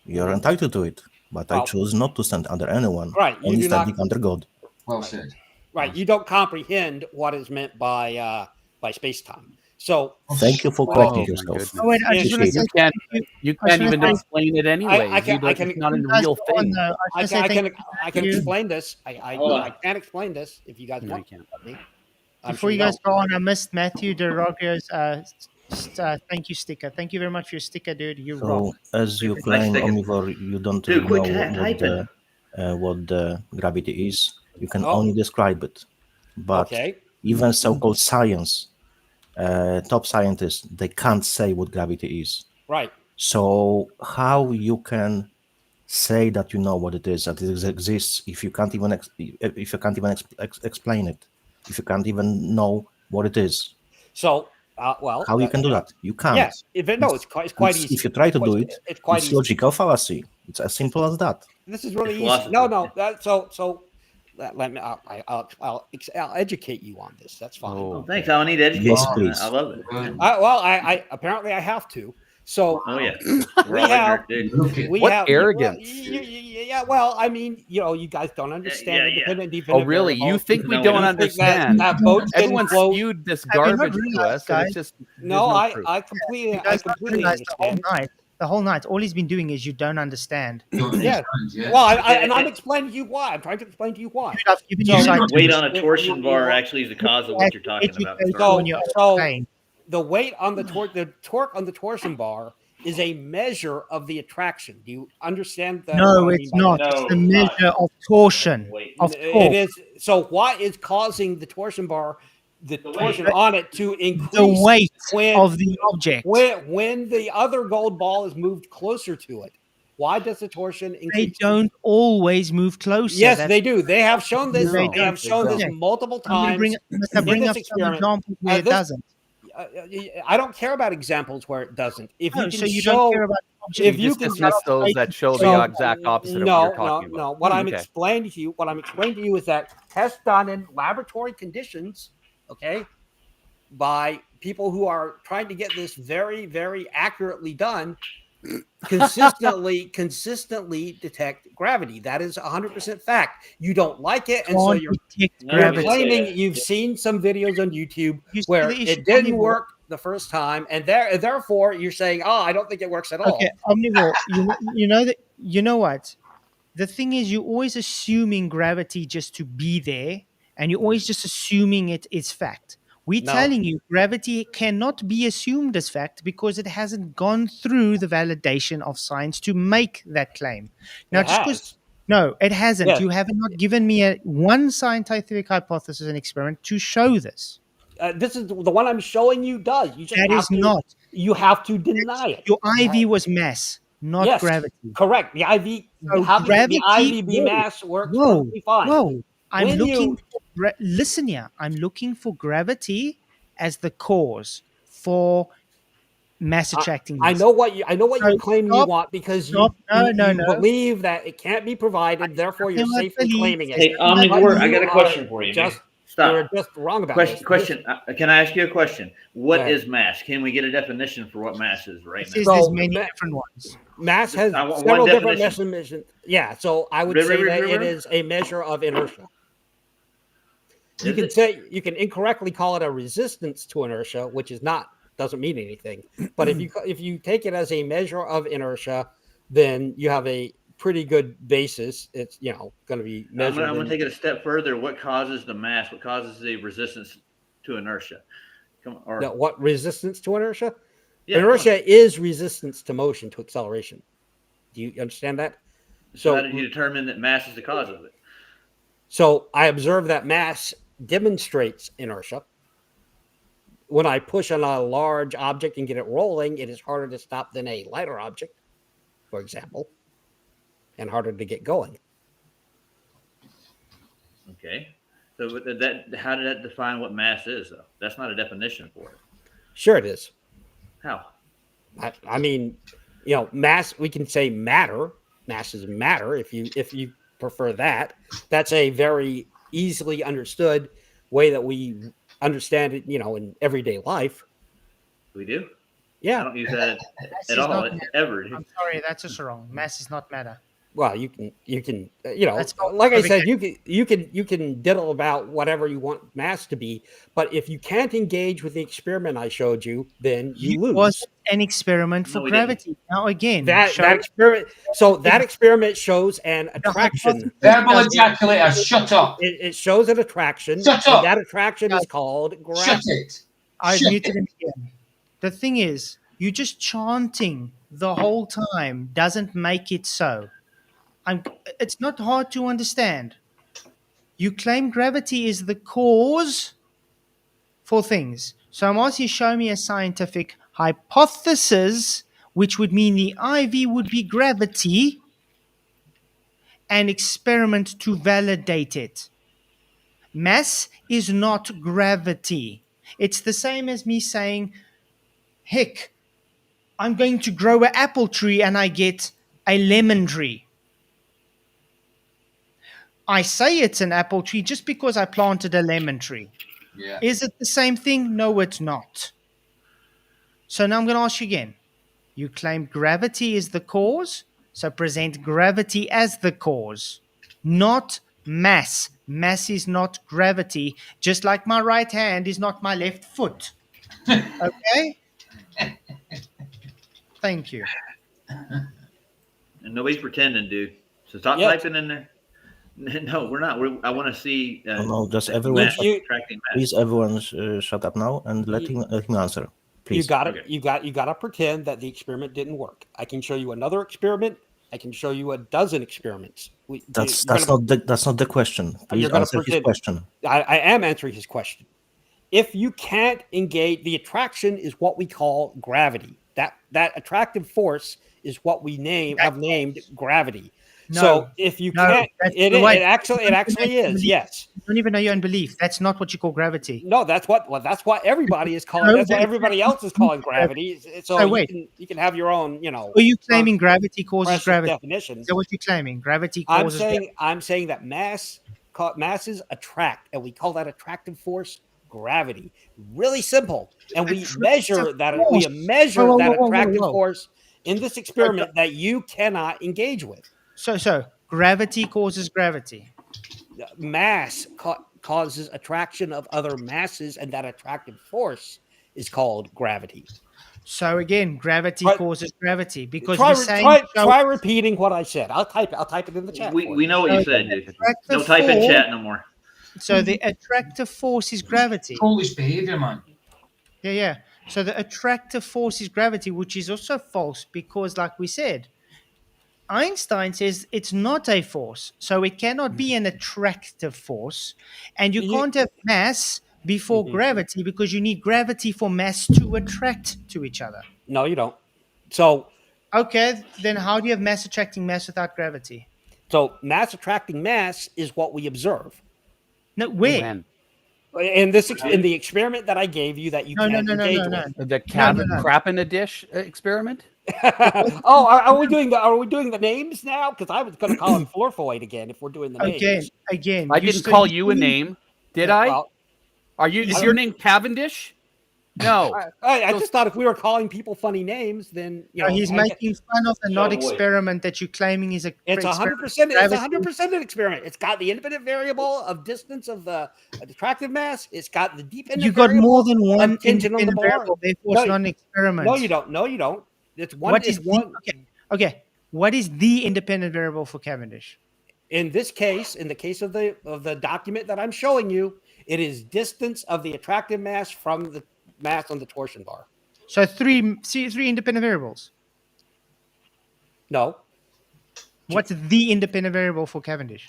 You're entitled to it. But I choose not to stand under anyone. Right. Only standing under God. Well said. Right. You don't comprehend what is meant by space-time. So thank you for correcting yourself. You can't even explain it anyway. It's not a real thing. I can explain this. I can't explain this if you guys want to. Before you guys go on, I missed Matthew DeRoggio's thank you sticker. Thank you very much for your sticker, dude. You rock. As you claim, Omnivore, you don't know what the gravity is. You can only describe it. But even so-called science, top scientists, they can't say what gravity is. Right. So how you can say that you know what it is, that it exists, if you can't even explain it, if you can't even know what it is? So, how you can do that? You can't. Yes, it's quite easy. If you try to do it, it's logical fallacy. It's as simple as that. This is really easy. No. Let me. I'll educate you on this. That's fine. Oh, thanks. I need education. Yes, please. I love it. I apparently I have to. So we have arrogance. Yeah, well, I mean, you guys don't understand independent. Oh, really? You think we don't understand? Everyone spewed this garbage to us, and it's just I completely understand. The whole night, all he's been doing is you don't understand. Yeah. Well, I'm explaining to you why. I'm trying to explain to you why. Weight on a torsion bar actually is the cause of what you're talking about. So the weight on the torque on the torsion bar is a measure of the attraction. Do you understand that? No, it's not. It's the measure of torsion. It is. So what is causing the torsion bar, the torsion on it, to increase the weight of the object? When the other gold ball is moved closer to it, why does the torsion increase? They don't always move closer. Yes, they do. They have shown this. They have shown this multiple times. Bring up some examples where it doesn't. I don't care about examples where it doesn't. If you can don't care about if you can dismiss those that show the exact opposite of what you're talking about. No. What I'm explaining to you is that tests done in laboratory conditions, by people who are trying to get this very, very accurately done, consistently detect gravity. That is 100% fact. You don't like it, and so you're claiming. You've seen some videos on YouTube where it didn't work the first time, and therefore you're saying, "Oh, I don't think it works at all." Okay, Omnivore, you know what? The thing is, you're always assuming gravity just to be there, and you're always just assuming it is fact. We're telling you gravity cannot be assumed as fact because it hasn't gone through the validation of science to make that claim. Now, no, it hasn't. Yeah. You have not given me one scientific hypothesis and experiment to show this. This is the one I'm showing you does. You just You have to deny it. Your IV was mass, not gravity. Correct. The IV, the IV mass works perfectly fine. Whoa. Listen here. I'm looking for gravity as the cause for mass attracting I mass. know what you're claiming you want because you believe that it can't be provided, therefore you're safely claiming it. Hey, Omnivore, I got a question for you. You're just wrong about this. Question. Can I ask you a question? What is mass? Can we get a definition for what mass is right now? There's many different ones. Mass has several different definitions. Yeah, so I would say that it is a measure of inertia. You can incorrectly call it a resistance to inertia, which is doesn't mean anything. But if you take it as a measure of inertia, then you have a pretty good basis. It's going to be measured. I'm going to take it a step further. What causes the mass? What causes the resistance to inertia? What resistance to inertia? Yeah, inertia is resistance to motion, to acceleration. Do you understand that? So how did you determine that mass is the cause of it? So I observe that mass demonstrates inertia. When I push on a large object and get it rolling, it is harder to stop than a lighter object, for example, and harder to get going. Okay. So how did that define what mass is, though? That's not a definition for it. Sure it is. How? I mean, mass, we can say matter. Mass is matter if you prefer that. That's a very easily understood way that we understand it, in everyday life. We do? Yeah. I don't use that at all, ever. I'm sorry, that's just wrong. Mass is not matter. Well, you can like I said, you can diddle about whatever you want mass to be, but if you can't engage with the experiment I showed you, then you lose. It was an experiment for gravity. Now again, that experiment shows an attraction. Verbal ejaculator, shut up. It shows an attraction. Shut up. That attraction is called gravity. Shut it. I've muted him again. The thing is, you just chanting the whole time doesn't make it so. It's not hard to understand. You claim gravity is the cause for things. So I'm asking you to show me a scientific hypothesis, which would mean the IV would be gravity, and experiment to validate it. Mass is not gravity. It's the same as me saying, heck, I'm going to grow an apple tree and I get a lemon tree. I say it's an apple tree just because I planted a lemon tree. Yeah. Is it the same thing? No, it's not. So now I'm going to ask you again. You claim gravity is the cause, so present gravity as the cause, not mass. Mass is not gravity, just like my right hand is not my left foot. Okay? Thank you. And nobody's pretending, dude. So stop typing in there. No, we're not. I want to see. No, just everyone. Please, everyone, shut up now and let him answer. Please. You got it. You got to pretend that the experiment didn't work. I can show you another experiment. I can show you a dozen experiments. That's not the question. Please answer his question. I am answering his question. If you can't engage, the attraction is what we call gravity. That attractive force is what we have named gravity. No, so if you can't, it actually is. Yes. You don't even know your own belief. That's not what you call gravity. No, that's what everybody is calling. That's what everybody else is calling gravity. So you can have your own. Are you claiming gravity causes gravity? Definition. Is that what you're claiming? Gravity causes. I'm saying that masses attract, and we call that attractive force gravity. Really simple, and we measure that. We measure that attractive force in this experiment that you cannot engage with. So gravity causes gravity. Mass causes attraction of other masses, and that attractive force is called gravity. So again, gravity causes gravity because try repeating what I said. I'll type it in the chat. We know what you said, dude. Don't type in chat no more. So the attractive force is gravity. Foolish behavior, man. Yeah. So the attractive force is gravity, which is also false because, like we said, Einstein says it's not a force, so it cannot be an attractive force, and you can't have mass before gravity because you need gravity for mass to attract to each other. No, you don't. So, okay, then how do you have mass attracting mass without gravity? So mass attracting mass is what we observe. No, where? In the experiment that I gave you that you can't engage with. The crap in a dish experiment. Oh, are we doing the names now? Because I was going to call him Flatzoid again if we're doing the names. Again. I didn't call you a name, did I? Well, Is your name Cavendish? No. I just thought if we were calling people funny names, then he's making fun of the not experiment that you're claiming is a. It's 100%. It's 100% an experiment. It's got the independent variable of distance of the attractive mass. It's got the dependent. You got more than one independent variable. Therefore, it's not an experiment. No, you don't. No, you don't. It's one. Okay. What is the independent variable for Cavendish? In this case, in the case of the document that I'm showing you, it is distance of the attractive mass from the mass on the torsion bar. So three independent variables. No. What's the independent variable for Cavendish?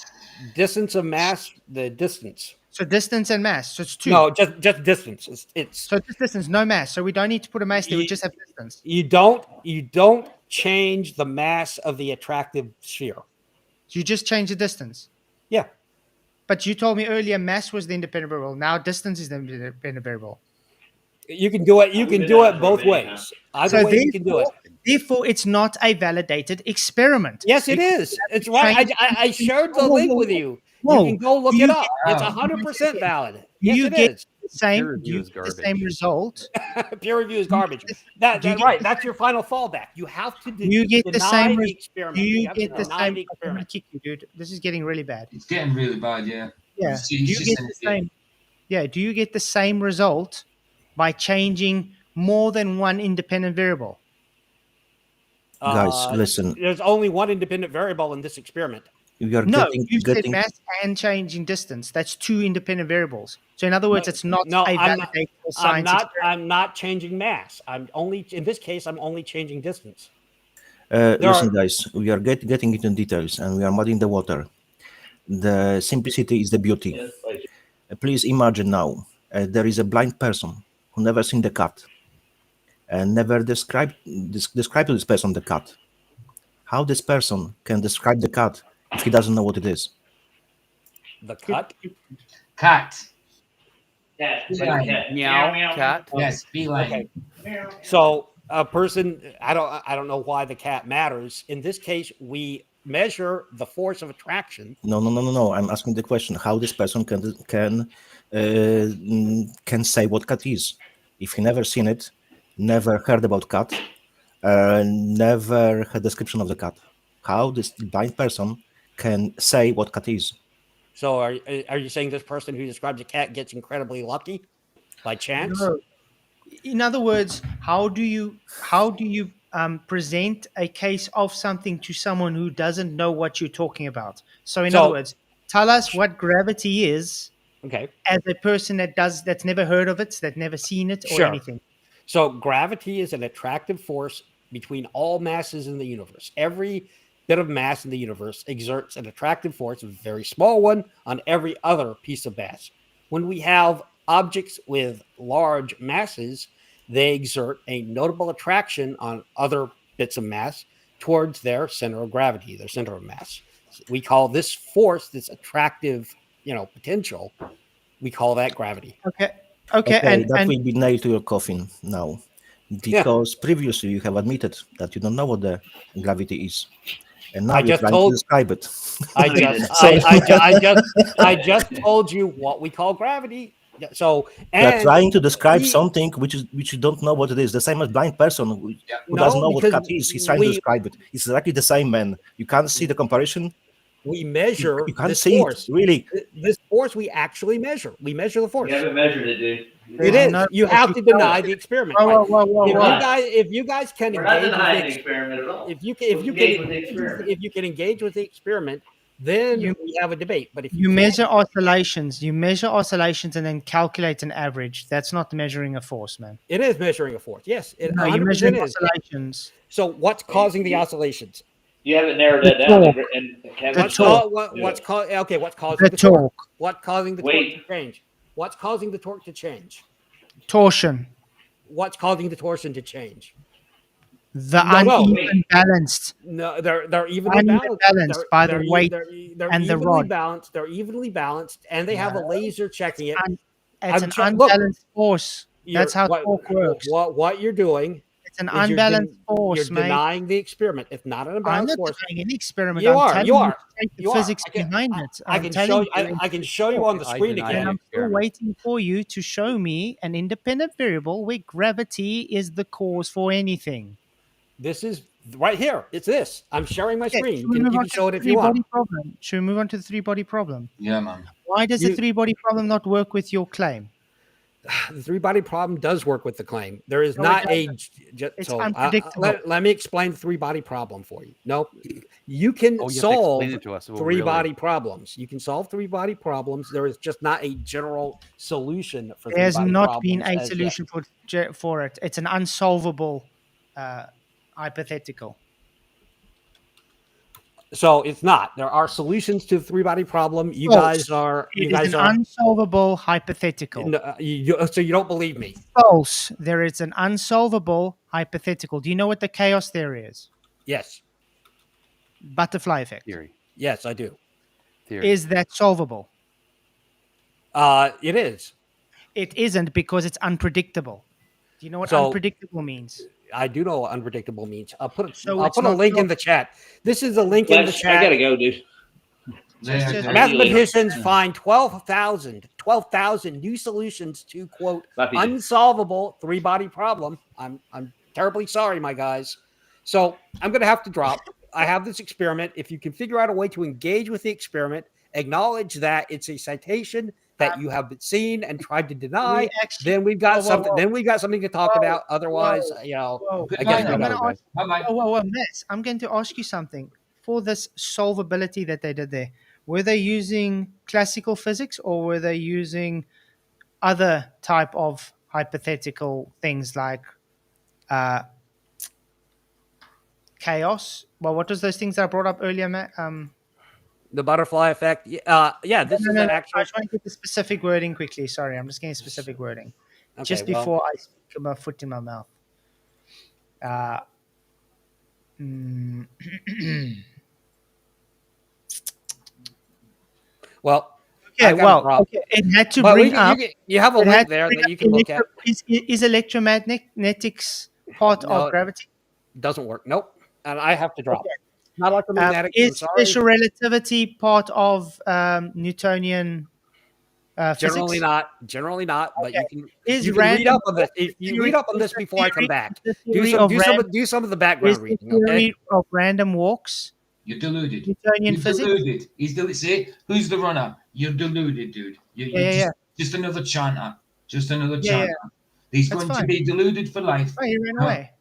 Distance of mass, the distance. So distance and mass. So it's two. No, just distance. So just distance, no mass. So we don't need to put a mass there. We just have distance. You don't change the mass of the attractive sphere. You just change the distance. Yeah. But you told me earlier mass was the independent variable. Now distance is the independent variable. You can do it. You can do it both ways. Either way, you can do it. Therefore, it's not a validated experiment. Yes, it is. It's right. I shared the link with you. You can go look it up. It's 100% valid. Yes, it is. The same result. Peer review is garbage. That's right. That's your final fallback. You have to you get the same experiment. You get the same. I'm gonna kick you, dude. This is getting really bad. It's getting really bad. Yeah. Yeah. Do you get the same? Yeah. Do you get the same result by changing more than one independent variable? Guys, listen. There's only one independent variable in this experiment. You said mass and changing distance. That's two independent variables. So in other words, it's not a validated science experiment. I'm not changing mass. In this case, I'm only changing distance. Listen, guys, we are getting into details and we are muddying the water. The simplicity is the beauty. Please imagine now, there is a blind person who never seen the cat and never describe to this person the cat. How this person can describe the cat if he doesn't know what it is? The cat? Cat. Meow. Cat. Yes, feline. Okay. So a person, I don't know why the cat matters. In this case, we measure the force of attraction. No. I'm asking the question: how this person can say what cat is if he never seen it, never heard about cat, never had description of the cat? How this blind person can say what cat is? So are you saying this person who describes a cat gets incredibly lucky by chance? No. In other words, how do you present a case of something to someone who doesn't know what you're talking about? So in other words, tell us what gravity is. Okay. As a person that's never heard of it, that's never seen it or anything. So gravity is an attractive force between all masses in the universe. Every bit of mass in the universe exerts an attractive force, a very small one, on every other piece of mass. When we have objects with large masses, they exert a notable attraction on other bits of mass towards their center of gravity, their center of mass. We call this force, this attractive, potential, we call that gravity. Okay. And that will be nailed to your coffin now, because previously you have admitted that you don't know what the gravity is. And now you're trying to describe it. I just told you what we call gravity. So you're trying to describe something which you don't know what it is. The same as blind person who doesn't know what cat is. He's trying to describe it. It's exactly the same, man. You can't see the comparison. We measure you can't see force. It, really. This force we actually measure. We measure the force. You haven't measured it, dude. It is. You have to deny the experiment. If you guys can engage with the experiment at all. If you can engage with the experiment, then we have a debate. But if you measure oscillations, and then calculate an average. That's not measuring a force, man. It is measuring a force. Yes, you measure oscillations. So what's causing the oscillations? You haven't narrowed that down. What's causing the torque? What's causing the torque to change? What's causing the torque to change? Torsion. What's causing the torsion to change? The uneven balanced. No, they're evenly balanced by the weight and the rod. They're evenly balanced, and they have a laser checking it. It's an unbalanced force. That's how torque works. What you're doing, it's an unbalanced force, you're denying the experiment. It's not an unbalanced force. I'm not denying any experiment. You I'm are. telling You are. to take the You physics are. behind it. I can show you. I can show you on the screen again. And I'm still waiting for you to show me an independent variable where gravity is the cause for anything. This is right here. It's this. I'm sharing my screen. You can show it if you want. Problem. Should we move on to the three-body problem? Yeah, man. Why does the three-body problem not work with your claim? The three-body problem does work with the claim. There is it's unpredictable. Let me explain the three-body problem for you. No, you can solve three-body problems. You can solve three-body problems. There is just not a general solution for There's three-body not problems been a solution for it. It's an unsolvable hypothetical. So it's not. There are solutions to the three-body problem. You guys are. It is an unsolvable hypothetical. So you don't believe me? False. There is an unsolvable hypothetical. Do you know what the chaos theory is? Yes. Butterfly effect. Theory. Yes, I do. Theory. Is that solvable? It is. It isn't because it's unpredictable. Do you know what unpredictable means? I do know what unpredictable means. I'll put a link in the chat. This is a link in the chat. I gotta go, dude. Mathematicians find 12,000 new solutions to quote unsolvable three-body problem. I'm terribly sorry, my guys. So I'm going to have to drop. I have this experiment. If you can figure out a way to engage with the experiment, acknowledge that it's a citation that you have seen and tried to deny, then we've got something. Then we've got something to talk about. Otherwise, I guess I'm going to ask you something. For this solvability that they did there, were they using classical physics or were they using other type of hypothetical things like chaos? Well, what was those things that I brought up earlier, Matt? The butterfly effect. This is an actual. I'm trying to get the specific wording quickly. Sorry, I'm just getting specific wording. Okay, before I speak my foot in my mouth. Well, it had to bring up. You have a link there that you can look at. Is electromagnetics part of gravity? Doesn't work. Nope. And I have to drop. Okay. Not electromagnetics. Is special relativity part of Newtonian physics? Generally not. But you can read up on this. If you read up on this before I come back, do some of the background reading. The theory of random walks. You're deluded. Newtonian physics. Deluded. He's deluded. See, who's the runner? You're deluded, dude. You're just another chanter. Just another chanter. He's going to be deluded for life. Oh, he ran away.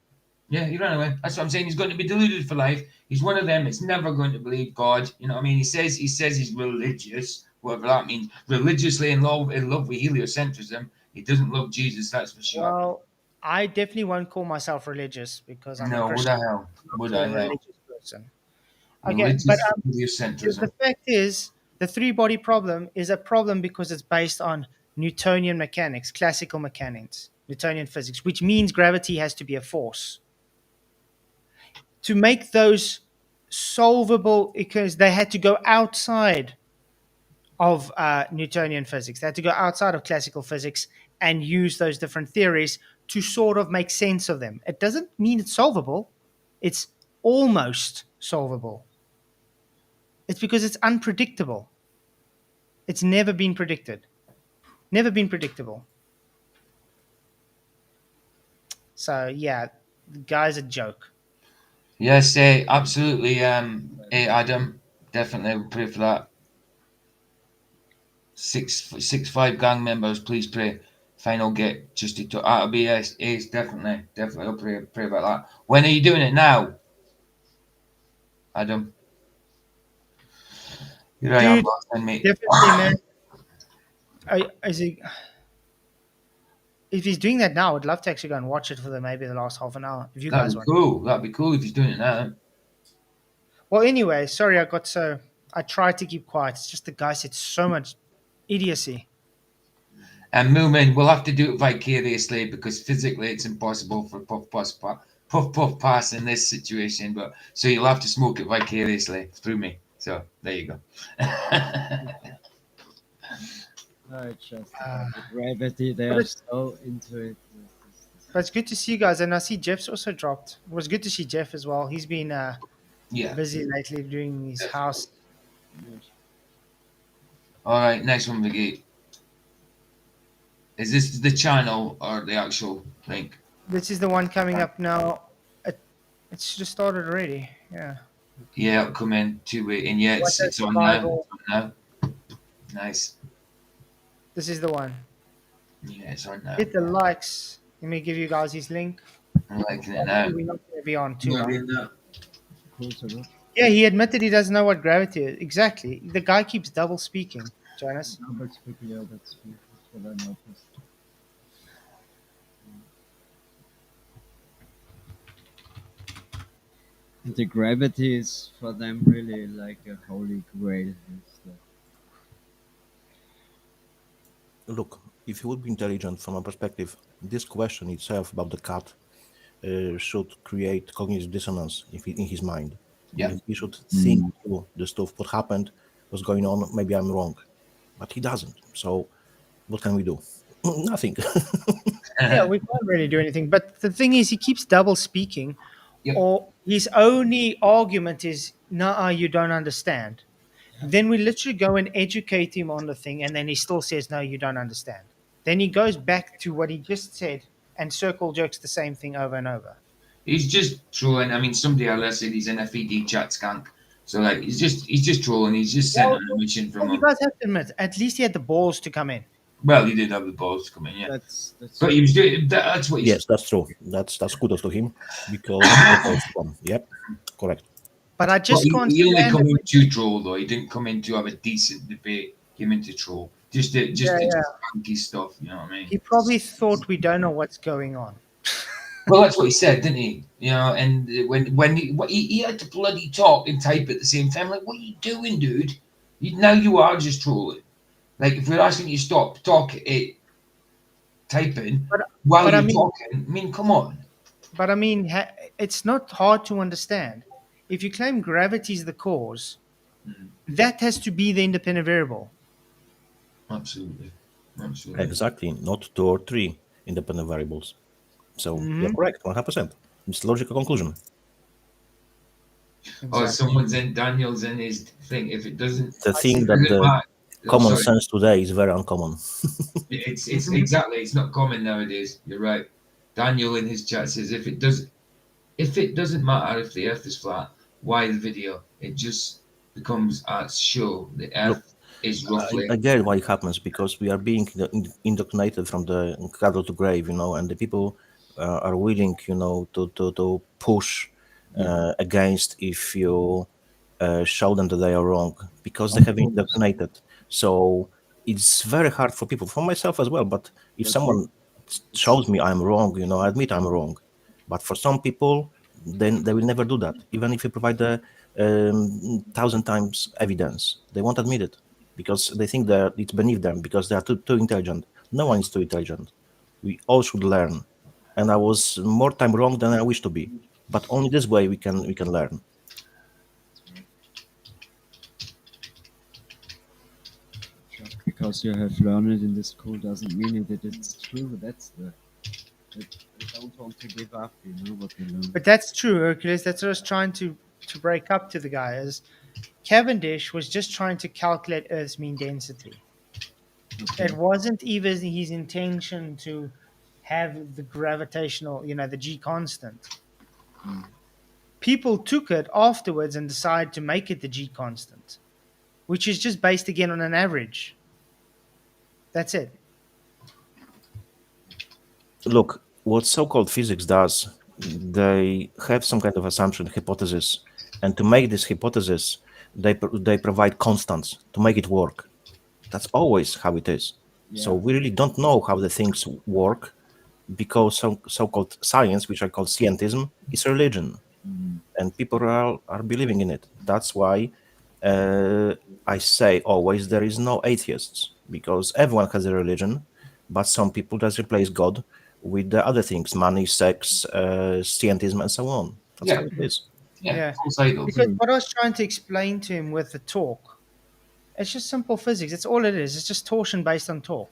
Yeah, he ran away. That's what I'm saying. He's going to be deluded for life. He's one of them that's never going to believe God. You know what I mean? He says he's religious, whatever that means. Religiously in love with heliocentrism. He doesn't love Jesus, that's for sure. Well, I definitely won't call myself religious because I'm a Christian. Would I hell? Religious person. Okay, but the fact is, the three-body problem is a problem because it's based on Newtonian mechanics, classical mechanics, Newtonian physics, which means gravity has to be a force. To make those solvable, because they had to go outside of Newtonian physics. They had to go outside of classical physics and use those different theories to sort of make sense of them. It doesn't mean it's solvable. It's almost solvable. It's because it's unpredictable. It's never been predicted. Never been predictable. So, yeah, the guy's a joke. Yes, absolutely. Adam, definitely pray for that. 6'5" gang members, please pray. Final get just to that'll be Ace, definitely. I'll pray about that. When are you doing it now, Adam? Here I am, mate. Definitely, man. If he's doing that now, I'd love to actually go and watch it for maybe the last half an hour. If you guys want. Cool. That'd be cool if he's doing it now. Well, anyway, sorry I tried to keep quiet. It's just the guy said so much idiocy. And Moomin, we'll have to do it vicariously because physically it's impossible for Puff Pass in this situation. But so you'll have to smoke it vicariously through me. So there you go. No, it's just about the gravity. They are so into it. But it's good to see you guys, and I see Jeff's also dropped. It was good to see Jeff as well. He's been busy lately doing his house. All right, next one, Vicky. Is this the channel or the actual link? This is the one coming up now. It's just started already. Yeah. Yeah, it'll come in 2 weeks, and yeah, it's on now. It's on now. Nice. This is the one. Yeah, it's on now. Hit the likes. Let me give you guys his link. I'm liking it now. We're not going to be on too long. Cool. Yeah, he admitted he doesn't know what gravity is. Exactly. The guy keeps double speaking, Jonas. Double speaking, yeah, that's what I noticed. And the gravity is for them really like a holy grail. Look, if he would be intelligent from a perspective, this question itself about the cat should create cognitive dissonance in his mind. Yeah. He should think through the stuff, what happened, what's going on, maybe I'm wrong. But he doesn't. So what can we do? Nothing. Yeah, we can't really do anything. But the thing is, he keeps double speaking, or his only argument is, "Nah, you don't understand." Then we literally go and educate him on the thing, and then he still says, "No, you don't understand." Then he goes back to what he just said and circle jerks the same thing over and over. He's just trolling. I mean, somebody else said he's an FED chat skank. So like, he's just trolling. He's just sent an admission from him. You guys have to admit, at least he had the balls to come in. Well, he did have the balls to come in, yeah. But he was doing. That's what. Yes, that's true. That's kudos to him because yep, correct. But I just can't. He only come in to troll though. He didn't come in to have a decent debate. He came in to troll. Just funky stuff. You know what I mean? He probably thought we don't know what's going on. Well, that's what he said, didn't he? You know, and when he had to bloody talk and type at the same time, like, what are you doing, dude? Now you are just trolling. Like, if we're asking you to stop typing while you're talking, I mean, come on. But I mean, it's not hard to understand. If you claim gravity is the cause, that has to be the independent variable. Absolutely. Exactly, not 2 or 3 independent variables. So you're correct, 100%. It's logical conclusion. Exactly. Oh, Daniel's in his thing. If it doesn't, the thing that the common sense today is very uncommon. it's exactly. It's not common nowadays. You're right. Daniel in his chat says if it doesn't matter if the Earth is flat, why the video? It just becomes a show. The Earth is roughly. I get why it happens because we are being indoctrinated from the cradle to grave, and the people are willing, to push against if you show them that they are wrong because they have been indoctrinated. So it's very hard for people, for myself as well. But if someone shows me I'm wrong, I admit I'm wrong. But for some people, then they will never do that. Even if you provide 1,000 times evidence, they won't admit it because they think that it's beneath them because they are too intelligent. No one is too intelligent. We all should learn. And I was more time wrong than I wish to be. But only this way we can learn. Just because you have learned it in the school doesn't mean that it's true. That's I don't want to give up, what we learn. But that's true, Hercules. That's what I was trying to break up to the guys. Cavendish was just trying to calculate Earth's mean density. Okay. It wasn't even his intention to have the gravitational, the G constant. People took it afterwards and decided to make it the G constant, which is just based again on an average. That's it. Look, what so-called physics does, they have some kind of assumption, hypothesis, and to make this hypothesis, they provide constants to make it work. That's always how it is. Yeah. So we really don't know how the things work because so-called science, which I call scientism, is religion. And people are believing in it. That's why I say always there is no atheists because everyone has a religion, but some people just replace God with the other things, money, sex, scientism, and so on. That's how it is. Yeah. Because what I was trying to explain to him with the talk, It's just simple physics. It's all it is. It's just torsion based on torque.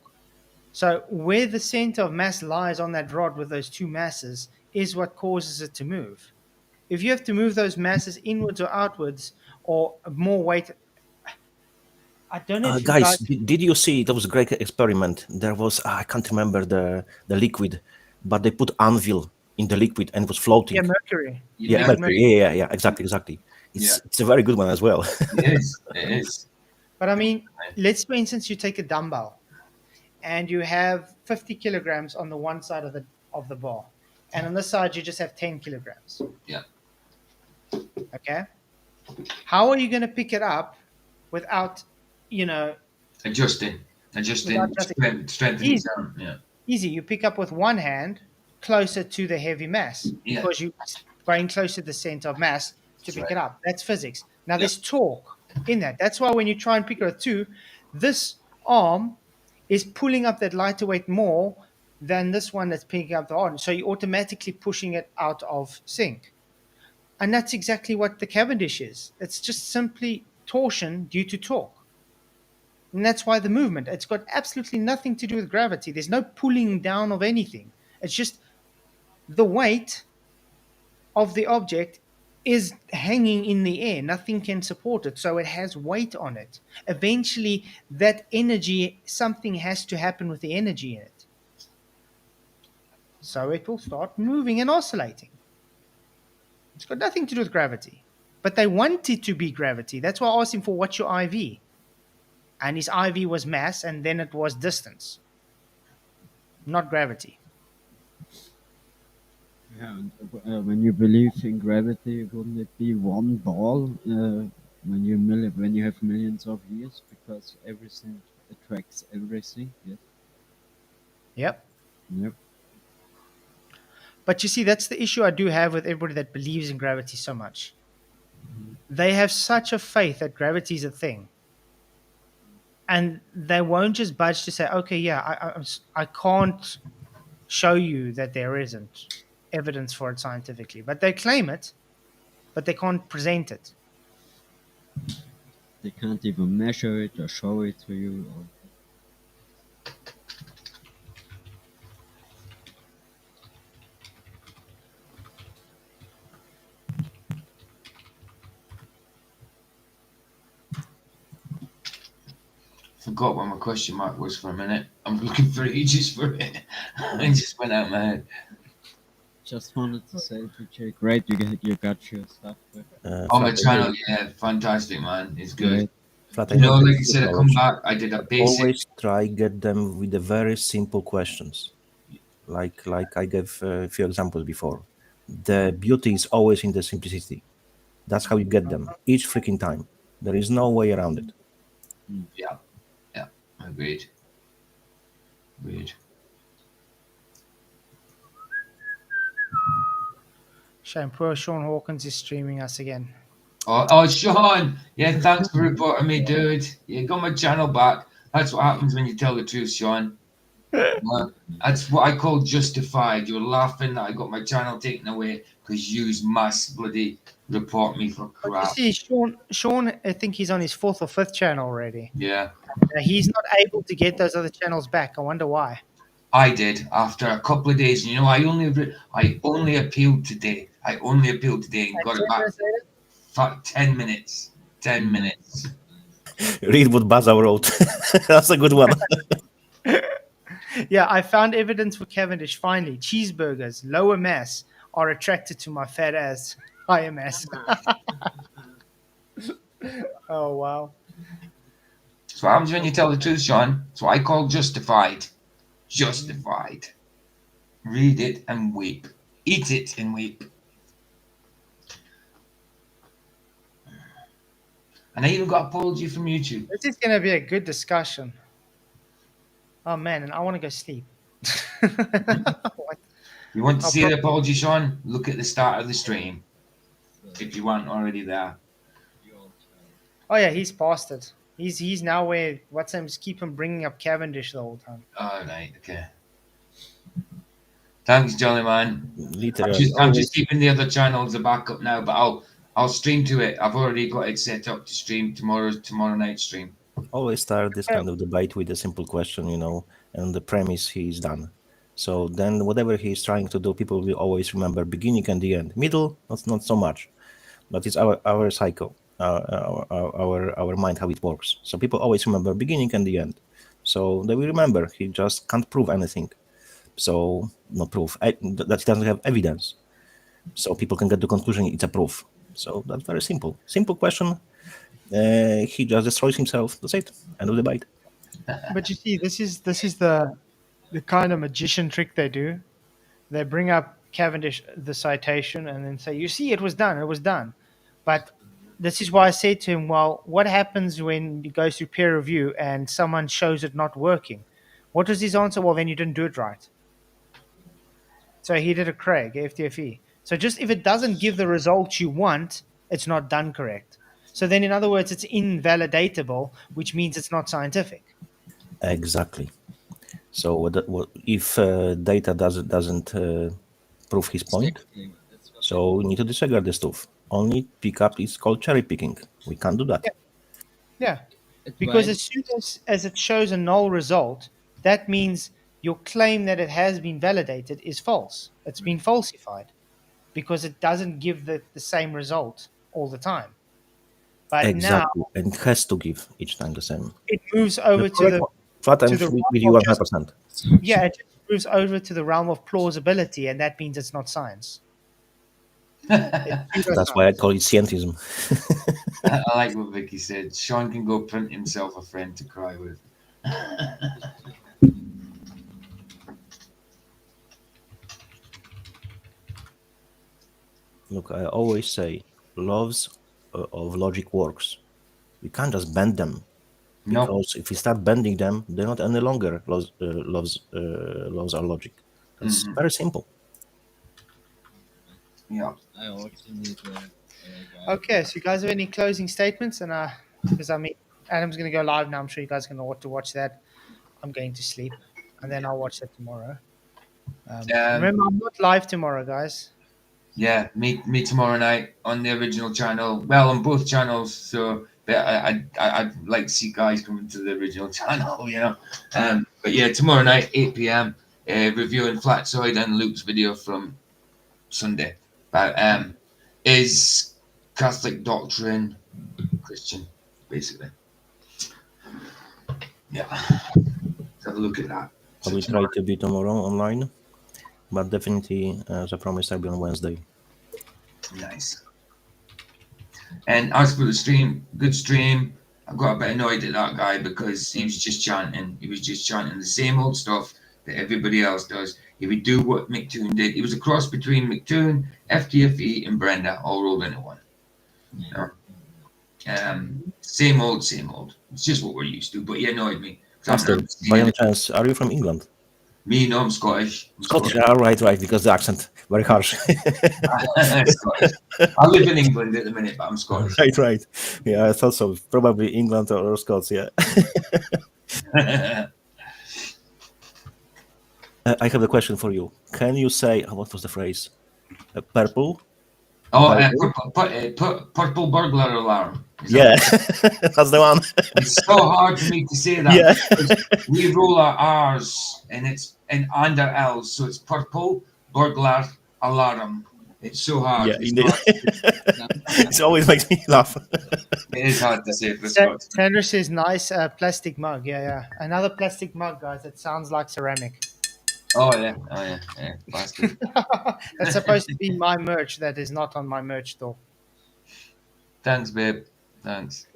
So where the center of mass lies on that rod with those two masses is what causes it to move. If you have to move those masses inwards or outwards or more weight, I don't know if you guys, guys... did you see? That was a great experiment. There was, I can't remember the liquid, but they put anvil in the liquid and it was floating. Yeah, mercury. Yeah, mercury. Yeah, exactly. It's a very good one as well. It is. But I mean, let's for instance, you take a dumbbell and you have 50 kilograms on the one side of the bar, and on this side you just have 10 kilograms. Yeah. Okay. How are you going to pick it up without, adjusting, strengthening down? Yeah. Easy. You pick up with one hand closer to the heavy mass because you're going closer to the center of mass to pick it up. That's physics. Now there's torque in that. That's why when you try and pick it up too, this arm is pulling up that lighter weight more than this one that's picking up the arm. So you're automatically pushing it out of sync. And that's exactly what the Cavendish is. It's just simply torsion due to torque. And that's why the movement, it's got absolutely nothing to do with gravity. There's no pulling down of anything. It's just the weight of the object is hanging in the air. Nothing can support it. So it has weight on it. Eventually, that energy, something has to happen with the energy in it. So it will start moving and oscillating. It's got nothing to do with gravity. But they want it to be gravity. That's why I asked him for what's your IV. And his IV was mass, and then it was distance, not gravity. Yeah, when you believe in gravity, wouldn't it be one ball when you have millions of years, because everything attracts everything? Yes. Yep. But you see, that's the issue I do have with everybody that believes in gravity so much. They have such a faith that gravity is a thing. And they won't just budge to say, okay, yeah, I can't show you that there isn't evidence for it scientifically. But they claim it, but they can't present it. They can't even measure it or show it to you. Forgot what my question mark was for a minute. I'm looking for ages for it. It just went out my head. Just wanted to say, PJ, great, you got your stuff. On my channel, yeah, fantastic, man. It's good. Like I said, I come back. I did a basic. Always try get them with the very simple questions, like I gave a few examples before. The beauty is always in the simplicity. That's how you get them each freaking time. There is no way around it. Yeah, agreed. Shame, poor Sean Hawkins is streaming us again. Oh, Sean! Yeah, thanks for reporting me, dude. You got my channel back. That's what happens when you tell the truth, Sean. That's what I call justified. You're laughing that I got my channel taken away because you must bloody report me for crap. But you see, Sean, I think he's on his 4th or 5th channel already. Yeah. He's not able to get those other channels back. I wonder why. I did after a couple of days. You know, I only appealed today. And got it back. 10 minutes. 10 minutes. Read what Baza wrote. That's a good one. Yeah, I found evidence for Cavendish. Finally, cheeseburgers, lower mass, are attracted to my fat ass, higher mass. Oh, wow. That's what happens when you tell the truth, Sean. That's what I call justified. Justified. Read it and weep. Eat it and weep. And I even got apology from YouTube. This is going to be a good discussion. Oh, man, and I want to go sleep. You want to see the apology, Sean? Look at the start of the stream. If you weren't already there. Oh, yeah, he's past it. He's now where what's him keep him bringing up Cavendish the whole time. Oh, right, okay. Thanks, Jolly Man. I'm just keeping the other channel as a backup now, but I'll stream to it. I've already got it set up to stream tomorrow night stream. Always start this kind of debate with a simple question, and the premise he's done. So then whatever he's trying to do, people will always remember beginning and the end. Middle, not so much. But it's our cycle, our mind, how it works. So people always remember beginning and the end. So they will remember. He just can't prove anything. So no proof that he doesn't have evidence. So people can get the conclusion it's a proof. So that's very simple. Simple question. He just destroys himself. That's it. End of the debate. But you see, this is the kind of magician trick they do. They bring up Cavendish, the citation, and then say, "You see, it was done." But this is why I said to him, "Well, what happens when it goes through peer review and someone shows it not working?" What was his answer? Well, then you didn't do it right. So he did a Craig, FTFE. So just if it doesn't give the results you want, it's not done correct. So then, in other words, it's invalidatable, which means it's not scientific. Exactly. So if data doesn't prove his point, so we need to disregard the stuff. Only pick up is called cherry picking. We can't do that. Yeah. Because as soon as it shows a null result, that means your claim that it has been validated is false. It's been falsified because it doesn't give the same result all the time. But exactly. now And it has to give each time the same. It moves over to the with you 100%. Yeah, it just moves over to the realm of plausibility, and that means it's not science. That's why I call it scientism. I like what Vicky said. Sean can go print himself a friend to cry with. Look, I always say laws of logic works. We can't just bend them. Because if we start bending them, they're not any longer laws are logic. That's very simple. Yeah. I also need Okay, so you guys have any closing statements? And because Adam's going to go live now. I'm sure you guys are going to want to watch that. I'm going to sleep, and then I'll watch that tomorrow. Remember, I'm not live tomorrow, guys. Yeah, me tomorrow night on the original channel. Well, on both channels. So, but I'd like to see guys coming to the original channel, But yeah, tomorrow night, 8 p.m. Reviewing Flatzoid and Luke's video from Sunday. But is Catholic doctrine Christian, basically? Yeah. Have a look at that. I will try to be tomorrow online, but definitely, as I promised, I'll be on Wednesday. Nice. And as for the stream, good stream. I got a bit annoyed at that guy because he was just chanting. He was just chanting the same old stuff that everybody else does. He would do what McToon did. He was a cross between McToon, FTFE, and Brenda, all rolled into one. Same old, same old. It's just what we're used to. But he annoyed me. Pastor, by any chance, are you from England? Me, no, I'm Scottish. Scottish, right, because the accent, very harsh. I live in England at the minute, but I'm Scottish. Right. Yeah, I thought so. Probably England or Scots, yeah. I have a question for you. Can you say, what was the phrase? Purple? Purple burglar alarm. Yeah, that's the one. It's so hard for me to say that. Yeah. We roll our R's and our L's, so it's purple burglar alarm. It's so hard. Yeah, it always makes me laugh. It is hard to say for Scots. Sandra says, nice plastic mug. Yeah. Another plastic mug, guys. It sounds like ceramic. Oh yeah, plastic. That's supposed to be my merch. That is not on my merch store. Thanks, babe. Thanks.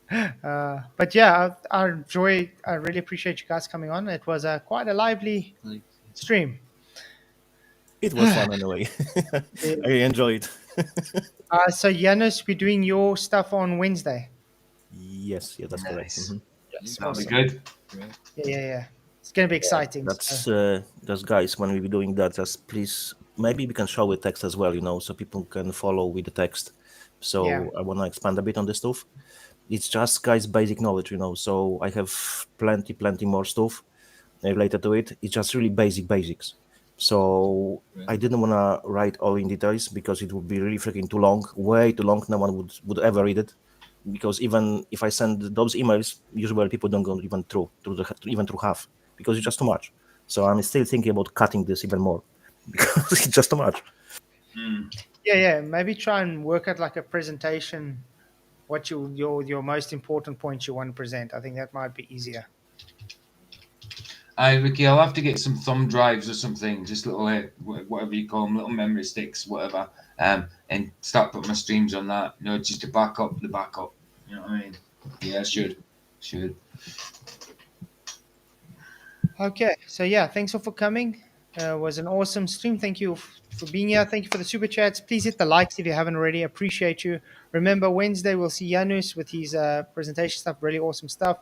But yeah, I really appreciate you guys coming on. It was quite a lively stream. It was fun anyway. I enjoyed it. So Janusz, we're doing your stuff on Wednesday. Yes, that's correct. Mm-hmm. Yes, that'll be good. Yeah. It's going to be exciting. That's guys, when we be doing that, just please, maybe we can show with text as well, so people can follow with the text. So I want to expand a bit on this stuff. It's just, guys, basic knowledge, so I have plenty more stuff related to it. It's just really basics. So I didn't want to write all in details because it would be really freaking too long, way too long. No one would ever read it. because even if I send those emails, usually people don't go even through half, because it's just too much. So I'm still thinking about cutting this even more because it's just too much. Yeah. Maybe try and work out like a presentation, what your most important points you want to present. I think that might be easier. Ricky, I'll have to get some thumb drives or something, just little whatever you call them, little memory sticks, whatever, and start putting my streams on that. Just to back up the backup. You know what I mean? Yeah, should. Okay, so yeah, thanks all for coming. It was an awesome stream. Thank you for being here. Thank you for the super chats. Please hit the likes if you haven't already. Appreciate you. Remember, Wednesday we'll see Janus with his presentation stuff. Really awesome stuff.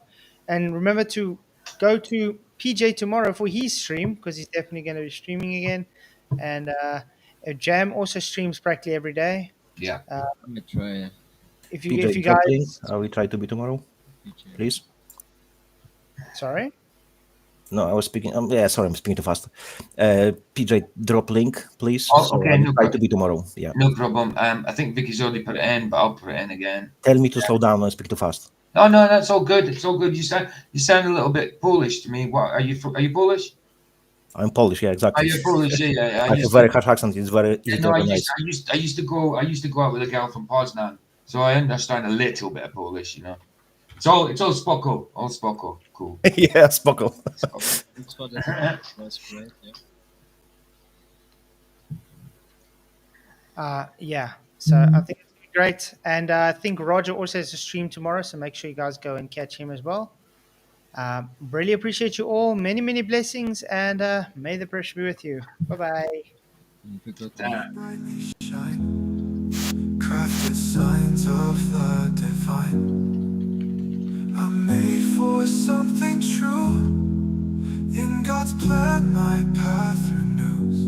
And remember to go to PJ tomorrow for his stream, because he's definitely going to be streaming again. And Jam also streams practically every day. Yeah. I try. If PJ, you guys, link, we try to be tomorrow, please. Sorry. No, I was speaking. Sorry, I'm speaking too fast. PJ, drop link, please. Oh, okay, no try problem. to be tomorrow. Yeah. No problem. I think Vicky's already put it in, but I'll put it in again. Tell me to slow down and speak too fast. No, that's all good. It's all good. You sound a little bit Polish to me. What are you Polish? I'm Polish. Yeah, exactly. Are you Polish? Yeah. I have a very harsh accent. It's very easy to recognize. I used to go out with a girl from Poznan, so I understand a little bit of Polish. It's all spoko, all spoko. Cool. Yeah, spoko. Thanks for that. That's great. Yeah. So I think it's great, and I think Roger also has a stream tomorrow, so make sure you guys go and catch him as well. Really appreciate you all. Many, many blessings, and may the pressure be with you. Bye-bye. Brightly shine, crafted signs of the divine. I'm made for something true. In God's plan, my path renews.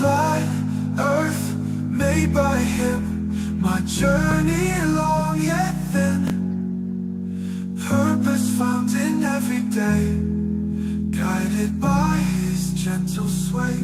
Flat earth made by Him, my journey long yet thin. Purpose found in every day, guided by His gentle sway.